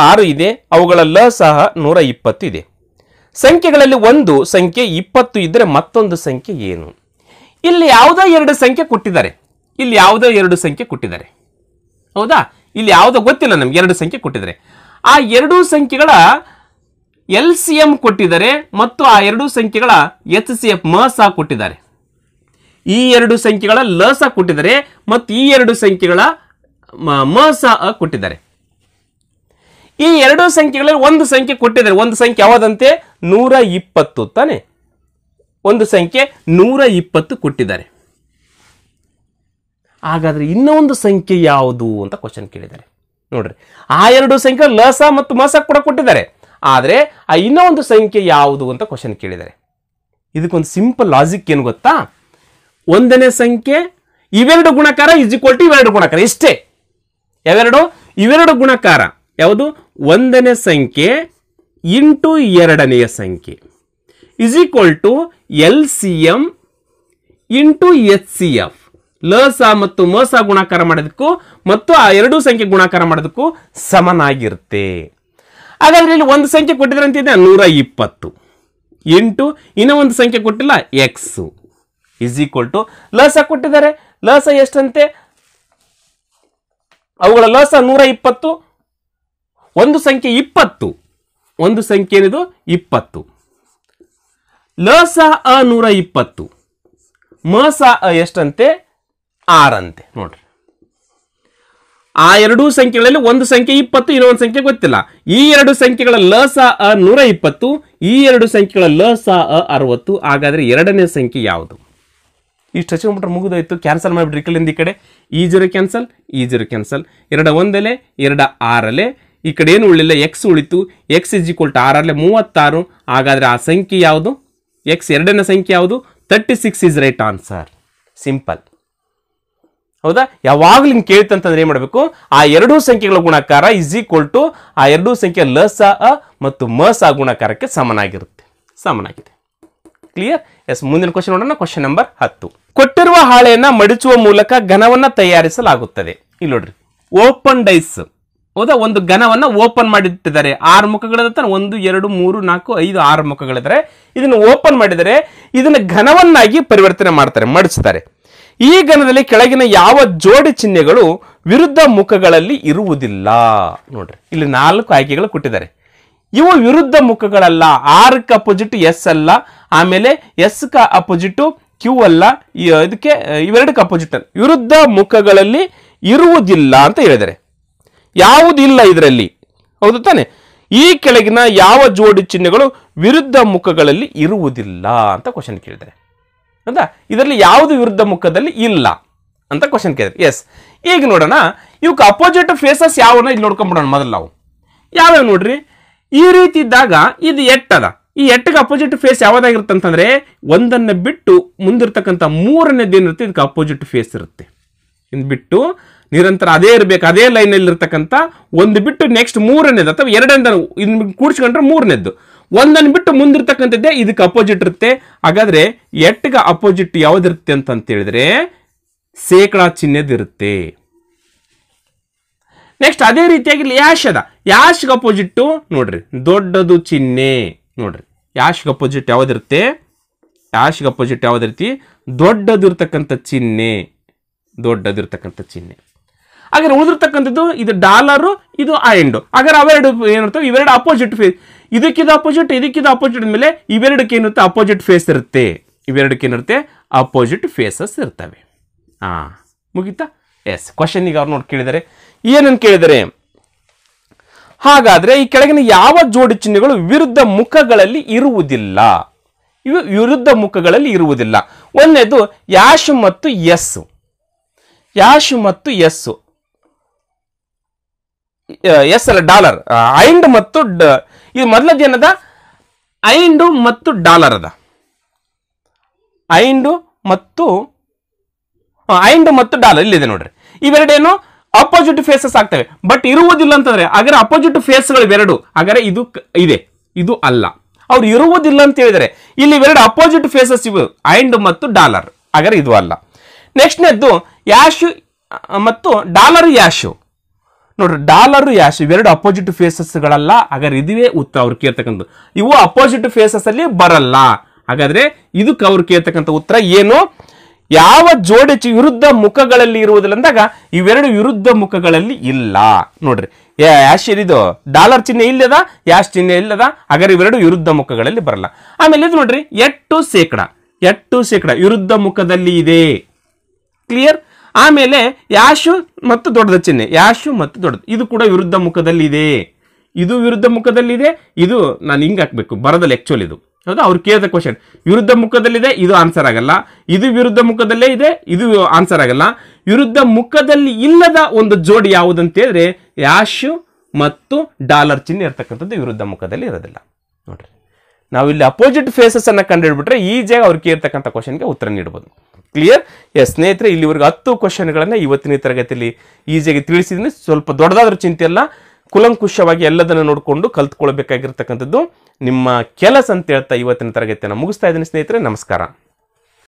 6 ಇದೆ, ಅವುಗಳ ಲಸಾ 120 ಇದೆ. ಸಂಖ್ಯೆಗಳಲ್ಲಿ ಒಂದು ಸಂಖ್ಯೆ 20 ಇದ್ದರೆ ಮತ್ತೊಂದು ಸಂಖ್ಯೆ ಏನು? ಇಲ್ಲಿ ಯಾವುದೋ 2 ಸಂಖ್ಯೆ ಕೊಟ್ಟಿದ್ದಾರೆ, ಇಲ್ಲಿ ಯಾವುದೋ 2 ಸಂಖ್ಯೆ ಕೊಟ್ಟಿದ್ದಾರೆ. ಹೌದಾ? ಇಲ್ಲಿ ಯಾವುದೋ ಗೊತ್ತಿಲ್ಲ ನಮ್ಗೆ, 2 ಸಂಖ್ಯೆ ಕೊಟ್ಟಿದ್ದಾರೆ. ಆ 2 ಸಂಖ್ಯೆಗಳ LCM ಕೊಟ್ಟಿದ್ದಾರೆ ಮತ್ತು ಆ 2 ಸಂಖ್ಯೆಗಳ HCF ಮಸಾ ಕೊಟ್ಟಿದ್ದಾರೆ. ಈ 2 ಸಂಖ್ಯೆಗಳ ಲಸಾ ಕೊಟ್ಟಿದ್ದಾರೆ ಮತ್ತು ಈ 2 ಸಂಖ್ಯೆಗಳ ಮಸಾ ಕೊಟ್ಟಿದ್ದಾರೆ. ಈ 2 ಸಂಖ್ಯೆಗಳಲ್ಲಿ ಒಂದು ಸಂಖ್ಯೆ ಕೊಟ್ಟಿದ್ದಾರೆ. ಒಂದು ಸಂಖ್ಯೆ ಯಾವುದಂತೆ? 120 ತಾನೆ. ಒಂದು ಸಂಖ್ಯೆ 120 ಕೊಟ್ಟಿದ್ದಾರೆ. ಹಾಗಾದ್ರೆ ಇನ್ನೊಂದು ಸಂಖ್ಯೆ ಯಾವುದು ಅಂತ ಕ್ವಶನ್ ಕೇಳಿದ್ದಾರೆ. ನೋಡ್ರಿ, ಆ 2 ಸಂಖ್ಯೆ ಲಸಾ ಮತ್ತು ಮಸಾ ಕೂಡ ಕೊಟ್ಟಿದ್ದಾರೆ, ಆದ್ರೆ ಆ ಇನ್ನೊಂದು ಸಂಖ್ಯೆ ಯಾವುದು ಅಂತ ಕ್ವಶನ್ ಕೇಳಿದ್ದಾರೆ. ಇದಕ್ಕೊಂದು ಸಿಂಪಲ್ ಲಾಜಿಕ್ ಏನು ಗೊತ್ತಾ? ಒಂದನೇ ಸಂಖ್ಯೆ ಇವೆರಡು ಗುಣಕಾರ ಇಸ್ ಈಕ್ವಲ್ ಟು ಇವೆರಡು ಗುಣಕಾರ, ಇಷ್ಟೇ. ಯಾವೆರಡು? ಇವೆರಡು ಗುಣಕಾರ. ಯಾವುದು? ಒಂದನೇ ಸಂಖ್ಯೆ ಇಂಟು ಎರಡನೆಯ ಸಂಖ್ಯೆ is equal to LCM into HCF. ಲಸಾ ಮತ್ತು ಮಸಾ ಗುಣಾಕಾರ ಮಾಡೋದಕ್ಕೂ ಮತ್ತು ಆ 2 ಸಂಖ್ಯೆ ಗುಣಾಕಾರ ಮಾಡೋದಕ್ಕೂ ಸಮನಾಗಿರುತ್ತೆ. ಹಾಗಾದ್ರೆ ಇಲ್ಲಿ ಒಂದು ಸಂಖ್ಯೆ ಕೊಟ್ಟಿದ್ರೆ ಅಂತಿದೆ 120 ಇಂಟು ಇನ್ನೂ ಒಂದು ಸಂಖ್ಯೆ ಕೊಟ್ಟಿಲ್ಲ ಎಕ್ಸ್ ಇಸ್ ಈಕ್ವಲ್ ಟು ಲಸಾ ಕೊಟ್ಟಿದ್ದಾರೆ. ಲಸಾ ಎಷ್ಟಂತೆ? ಅವುಗಳ ಲಸಾ 120, ಒಂದು ಸಂಖ್ಯೆ 20, ಒಂದು ಸಂಖ್ಯೆ ಏನಿದು 20. ಲಸಾ 120, ಮಸಾ ಎಷ್ಟಂತೆ? 6 ಅಂತೆ. ನೋಡ್ರಿ, ಆ 2 ಸಂಖ್ಯೆಗಳಲ್ಲಿ ಒಂದು ಸಂಖ್ಯೆ 20, ಇನ್ನೊಂದು ಸಂಖ್ಯೆ ಗೊತ್ತಿಲ್ಲ. ಈ 2 ಸಂಖ್ಯೆಗಳ ಲಸಾ 120, ಈ 2 ಸಂಖ್ಯೆಗಳ ಲಸಾ 60. ಹಾಗಾದ್ರೆ ಎರಡನೇ ಸಂಖ್ಯೆ ಯಾವುದು? ಇಷ್ಟು ಹಚ್ಕೊಂಡ್ಬಿಟ್ರೆ ಮುಗಿದೋಯ್ತು. ಕ್ಯಾನ್ಸಲ್ ಮಾಡಿಬಿಟ್ರಿ. ಈ ಕಡೆ ಈ 0 ಕ್ಯಾನ್ಸಲ್, ಈ 0 ಕ್ಯಾನ್ಸಲ್, 2 ಒಂದಲೆ 2 6 ಈ ಕಡೆ ಏನು ಉಳಿಲ್ಲ, ಎಕ್ಸ್ ಉಳಿತು. X is equal to 6 36. ಹಾಗಾದ್ರೆ ಆ ಸಂಖ್ಯೆ ಯಾವುದು? ಎಕ್ಸ್ ಎರಡನೇ ಸಂಖ್ಯೆ ಯಾವುದು? 36 ಇಸ್ ರೈಟ್ ಆನ್ಸರ್. ಸಿಂಪಲ್. ಹೌದಾ? ಯಾವಾಗಲೂ ಹಿಂಗೆ ಕೇಳ್ತಂತಂದ್ರೆ ಏನ್ ಮಾಡಬೇಕು? ಆ 2 ಸಂಖ್ಯೆಗಳ ಗುಣಾಕಾರ ಇಸ್ ಈಕ್ವಲ್ ಟು ಆ 2 ಸಂಖ್ಯೆ ಲಸಾ ಮತ್ತು ಮಸಾ ಗುಣಾಕಾರಕ್ಕೆ ಸಮನಾಗಿರುತ್ತೆ. ಸಮನಾಗಿದೆ. ಕ್ಲಿಯರ್? ಎಸ್, ಮುಂದಿನ ಕ್ವಶನ್ ನೋಡೋಣ. Question number 10. ಕೊಟ್ಟಿರುವ ಹಾಳೆಯನ್ನ ಮಡಿಚುವ ಮೂಲಕ ಘನವನ್ನ ತಯಾರಿಸಲಾಗುತ್ತದೆ. ಇಲ್ಲಿ ನೋಡ್ರಿ, ಓಪನ್ ಡೈಸ್. ಹೌದಾ? ಒಂದು ಘನವನ್ನ ಓಪನ್ ಮಾಡಿಟ್ಟಿದ್ದಾರೆ. 6 ಮುಖಗಳಿರ್ತಾನೆ, 1 2 3 4 5 6 ಮುಖಗಳಿದ್ದಾರೆ. ಇದನ್ನು ಓಪನ್ ಮಾಡಿದರೆ ಇದನ್ನ ಘನವನ್ನಾಗಿ ಪರಿವರ್ತನೆ ಮಾಡ್ತಾರೆ, ಮಡಿಸ್ತಾರೆ. ಈ ಘನದಲ್ಲಿ ಕೆಳಗಿನ ಯಾವ ಜೋಡಿ ಚಿಹ್ನೆಗಳು ವಿರುದ್ಧ ಮುಖಗಳಲ್ಲಿ ಇರುವುದಿಲ್ಲ? ನೋಡ್ರಿ, ಇಲ್ಲಿ 4 ಆಯ್ಕೆಗಳು ಕೊಟ್ಟಿದ್ದಾರೆ. ಇವು ವಿರುದ್ಧ ಮುಖಗಳಲ್ಲ. 6ಕ್ಕೆ ಅಪೋಸಿಟ್ ಎಸ್ ಅಲ್ಲ, ಆಮೇಲೆ ಎಸ್ಗೆ ಅಪೋಸಿಟ್ ಕ್ಯೂ ಅಲ್ಲ, ಇದಕ್ಕೆ ಇವೆರಡಕ್ಕೆ ಅಪೋಸಿಟ್ ವಿರುದ್ಧ ಮುಖಗಳಲ್ಲಿ ಇರುವುದಿಲ್ಲ ಅಂತ ಹೇಳಿದ್ದಾರೆ. ಯಾವುದಿಲ್ಲ ಇದರಲ್ಲಿ? ಹೌದು ತಾನೆ? ಈ ಕೆಳಗಿನ ಯಾವ ಜೋಡಿ ಚಿಹ್ನೆಗಳು ವಿರುದ್ಧ ಮುಖಗಳಲ್ಲಿ ಇರುವುದಿಲ್ಲ ಅಂತ ಕ್ವಶನ್ ಕೇಳಿದ್ದಾರೆ. ಹೌದಾ? ಇದರಲ್ಲಿ ಯಾವುದು ವಿರುದ್ಧ ಮುಖದಲ್ಲಿ ಇಲ್ಲ ಅಂತ ಕ್ವಶನ್ ಕೇಳಿದ್ರೆ. ಎಸ್, ಈಗ ನೋಡೋಣ. ಇವಕ್ಕೆ ಅಪೋಸಿಟ್ ಫೇಸಸ್ ಯಾವನ್ನ ಇಲ್ಲಿ ನೋಡ್ಕೊಂಡ್ಬಿಡೋಣ ಮೊದಲು ನಾವು. ಯಾವ್ಯಾವ ನೋಡ್ರಿ, ಈ ರೀತಿ ಇದ್ದಾಗ ಇದು ಎಟ್ಟದ. ಈ ಎಟ್ಟಿಗೆ ಅಪೋಸಿಟ್ ಫೇಸ್ ಯಾವ್ದಾಗಿರುತ್ತೆ ಅಂತಂದ್ರೆ, ಒಂದನ್ನು ಬಿಟ್ಟು ಮುಂದಿರ್ತಕ್ಕಂಥ ಮೂರನೇದು ಏನಿರುತ್ತೆ ಇದಕ್ಕೆ ಅಪೋಸಿಟ್ ಫೇಸ್ ಇರುತ್ತೆ. ಇನ್ನು ಬಿಟ್ಟು ನಿರಂತರ ಅದೇ ಇರಬೇಕು, ಅದೇ ಲೈನಲ್ಲಿ ಇರ್ತಕ್ಕಂಥ ಒಂದು ಬಿಟ್ಟು ನೆಕ್ಸ್ಟ್ ಮೂರನೇದು ಅಥವಾ ಎರಡನೇದು ಇನ್ನು ಕೂಡಿಸ್ಕೊಂಡ್ರೆ ಮೂರನೇದ್ದು, ಒಂದನ್ನು ಬಿಟ್ಟು ಮುಂದಿರ್ತಕ್ಕಂಥದ್ದೇ ಇದಕ್ಕೆ ಅಪೋಸಿಟ್ ಇರುತ್ತೆ. ಹಾಗಾದ್ರೆ ಎಟ್ಟಿಗೆ ಅಪೋಸಿಟ್ ಯಾವ್ದಿರುತ್ತೆ ಅಂತ ಹೇಳಿದ್ರೆ ಶೇಕಡಾ ಚಿಹ್ನೆದು ಇರುತ್ತೆ. ನೆಕ್ಸ್ಟ್ ಅದೇ ರೀತಿಯಾಗಿ ಯಾಶ್ ಅದ. ಯಾಶ್ಗೆ ಅಪೋಸಿಟ್ ನೋಡ್ರಿ, ದೊಡ್ಡದು ಚಿಹ್ನೆ ನೋಡ್ರಿ ಯಾಶ್ಗೆ ಅಪೋಸಿಟ್ ಯಾವುದಿರುತ್ತೆ, ಯಾಶ್ಗೆ ಅಪೋಸಿಟ್ ಯಾವುದಿರ್ತಿ, ದೊಡ್ಡದಿರ್ತಕ್ಕಂಥ ಚಿಹ್ನೆ, ದೊಡ್ಡದಿರ್ತಕ್ಕಂಥ ಚಿಹ್ನೆ. ಹಾಗಾದ್ರೆ ಉಳಿದಿರ್ತಕ್ಕಂಥದ್ದು ಇದು ಡಾಲರು, ಇದು ಆಯಿಂಡು. ಹಾಗಾದ್ರೆ ಅವೆರಡು ಏನಿರ್ತವೆ, ಇವೆರಡು ಅಪೋಸಿಟ್ ಫೇಸ್, ಇದಕ್ಕಿದು ಅಪೋಸಿಟ್, ಇದಕ್ಕಿದು ಅಪೋಸಿಟ್ ಮೇಲೆ ಇವೆರಡಕ್ಕೆ ಏನಿರುತ್ತೆ, ಅಪೋಸಿಟ್ ಫೇಸ್ ಇರುತ್ತೆ. ಇವೆರಡಕ್ಕೆ ಏನಿರುತ್ತೆ, ಅಪೋಸಿಟ್ ಫೇಸಸ್ ಇರ್ತವೆ. ಮುಗೀತಾ? ಎಸ್. ಕ್ವಶನ್ ಈಗ ಅವ್ರು ನೋಡಿ ಕೇಳಿದರೆ ಏನನ್ನು ಕೇಳಿದರೆ, ಹಾಗಾದ್ರೆ ಈ ಕೆಳಗಿನ ಯಾವ ಜೋಡಿ ಚಿಹ್ನೆಗಳು ವಿರುದ್ಧ ಮುಖಗಳಲ್ಲಿ ಇರುವುದಿಲ್ಲ? ಇವು ವಿರುದ್ಧ ಮುಖಗಳಲ್ಲಿ ಇರುವುದಿಲ್ಲ. ಒಂದನೇದು ಯಾಶ್ ಮತ್ತು ಎಸ್. ಯಾಶ್ ಮತ್ತು ಎಸ್, ಎಸ್ ಅಲ್ಲ ಡಾಲರ್, ಐಂಡ್ ಮತ್ತು ಇದು ಮೊದಲದ್ದು ಏನದ, ಐಂಡು ಮತ್ತು ಡಾಲರ್ ಅದ. ಐಂಡು ಮತ್ತು ಡಾಲರ್ ಇಲ್ಲಿದೆ ನೋಡ್ರಿ. ಇವೆರಡೇನು ಅಪೋಸಿಟ್ ಫೇಸಸ್ ಆಗ್ತವೆ, ಬಟ್ ಇರುವುದಿಲ್ಲ ಅಂತಂದ್ರೆ ಹಾಗಾದ್ರೆ ಅಪೋಸಿಟ್ ಫೇಸ್ಗಳು ಇವೆರಡು, ಹಾಗಾದ್ರೆ ಇದು ಇದೆ, ಇದು ಅಲ್ಲ. ಅವ್ರು ಇರುವುದಿಲ್ಲ ಅಂತ ಹೇಳಿದರೆ ಇಲ್ಲಿ ಇವೆರಡು ಅಪೋಸಿಟ್ ಫೇಸಸ್ ಇವು, ಐಂಡ್ ಮತ್ತು ಡಾಲರ್, ಹಾಗಾದ್ರೆ ಇದು ಅಲ್ಲ. ನೆಕ್ಸ್ಟ್ನೇದ್ದು ಯಾಶು ಮತ್ತು ಡಾಲರ್ ಯಾಶು. ನೋಡ್ರಿ ಡಾಲರ್ ಯಾಶು ಇವೆರಡು ಅಪೋಸಿಟ್ ಫೇಸಸ್ಗಳಲ್ಲ, ಹಾಗಾದ್ರೆ ಇದುವೇ ಉತ್ತರ ಅವ್ರು ಕೇಳ್ತಕ್ಕಂಥ. ಇವು ಅಪೋಸಿಟ್ ಫೇಸಸ್ ಅಲ್ಲಿ ಬರಲ್ಲ. ಹಾಗಾದ್ರೆ ಇದಕ್ಕೆ ಅವ್ರು ಕೇಳ್ತಕ್ಕಂಥ ಉತ್ತರ ಏನು, ಯಾವ ಜೋಡಿ ವಿರುದ್ಧ ಮುಖಗಳಲ್ಲಿ ಇರುವುದಿಲ್ಲ ಅಂದಾಗ ಇವೆರಡು ವಿರುದ್ಧ ಮುಖಗಳಲ್ಲಿ ಇಲ್ಲ. ನೋಡ್ರಿ ಯಾಶ್ ಇದು ಡಾಲರ್ ಚಿಹ್ನೆ ಇಲ್ಲದ, ಯಾಶ್ ಚಿಹ್ನೆ ಇಲ್ಲದ, ಹಾಗಾದ್ರೆ ಇವೆರಡು ವಿರುದ್ಧ ಮುಖಗಳಲ್ಲಿ ಬರಲ್ಲ. ಆಮೇಲೆ ಇದು ನೋಡ್ರಿ 8% ವಿರುದ್ಧ ಮುಖದಲ್ಲಿ ಇದೆ. ಕ್ಲಿಯರ್? ಆಮೇಲೆ ಯಾಶು ಮತ್ತು ದೊಡ್ಡದ ಚಿಹ್ನೆ, ಯಾಶು ಮತ್ತು ದೊಡ್ಡದು, ಇದು ಕೂಡ ವಿರುದ್ಧ ಮುಖದಲ್ಲಿ ಇದೆ. ಇದು ವಿರುದ್ಧ ಮುಖದಲ್ಲಿದೆ, ಇದು ನಾನು ಹಿಂಗೆ ಹಾಕ್ಬೇಕು ಬರೋದಲ್ಲಿ ಆಕ್ಚುಲಿ ಇದು ಹೌದಾ. ಅವ್ರು ಕೇಳಿದ ಕ್ವಶನ್ ವಿರುದ್ಧ ಮುಖದಲ್ಲಿದೆ, ಇದು ಆನ್ಸರ್ ಆಗಲ್ಲ. ಇದು ವಿರುದ್ಧ ಮುಖದಲ್ಲೇ ಇದೆ, ಇದು ಆನ್ಸರ್ ಆಗಲ್ಲ. ವಿರುದ್ಧ ಮುಖದಲ್ಲಿ ಇಲ್ಲದ ಒಂದು ಜೋಡಿ ಯಾವುದಂತ ಹೇಳಿದ್ರೆ ಯಾಶು ಮತ್ತು ಡಾಲರ್ ಚಿಹ್ನೆ ಇರ್ತಕ್ಕಂಥದ್ದು ವಿರುದ್ಧ ಮುಖದಲ್ಲಿ ಇರೋದಿಲ್ಲ. ನೋಡ್ರಿ ನಾವು ಇಲ್ಲಿ ಅಪೋಸಿಟ್ ಫೇಸಸ್ ಅನ್ನ ಕಂಡುಹಿಡ್ಬಿಟ್ರೆ ಈಜಿಯಾಗಿ ಅವ್ರು ಕೇಳ್ತಕ್ಕಂಥ ಕ್ವಶನ್ಗೆ ಉತ್ತರ ನೀಡಬಹುದು. ಕ್ಲಿಯರ್? ಎಸ್ ಸ್ನೇಹಿತರೆ, ಇಲ್ಲಿವರೆಗೂ 10 ಕ್ವಶನ್ಗಳನ್ನು ಇವತ್ತಿನ ತರಗತಿಯಲ್ಲಿ ಈಜಿಯಾಗಿ ತಿಳಿಸಿದ್ದೀನಿ. ಸ್ವಲ್ಪ ದೊಡ್ಡದಾದ್ರೂ ಚಿಂತೆ ಇಲ್ಲ, ಕುಲಂಕುಷವಾಗಿ ಎಲ್ಲದನ್ನು ನೋಡಿಕೊಂಡು ಕಲ್ತ್ಕೊಳ್ಬೇಕಾಗಿರ್ತಕ್ಕಂಥದ್ದು ನಿಮ್ಮ ಕೆಲಸ ಅಂತ ಹೇಳ್ತಾ ಇವತ್ತಿನ ತರಗತಿಯನ್ನು ಮುಗಿಸ್ತಾ ಇದ್ದೀನಿ ಸ್ನೇಹಿತರೆ. ನಮಸ್ಕಾರ.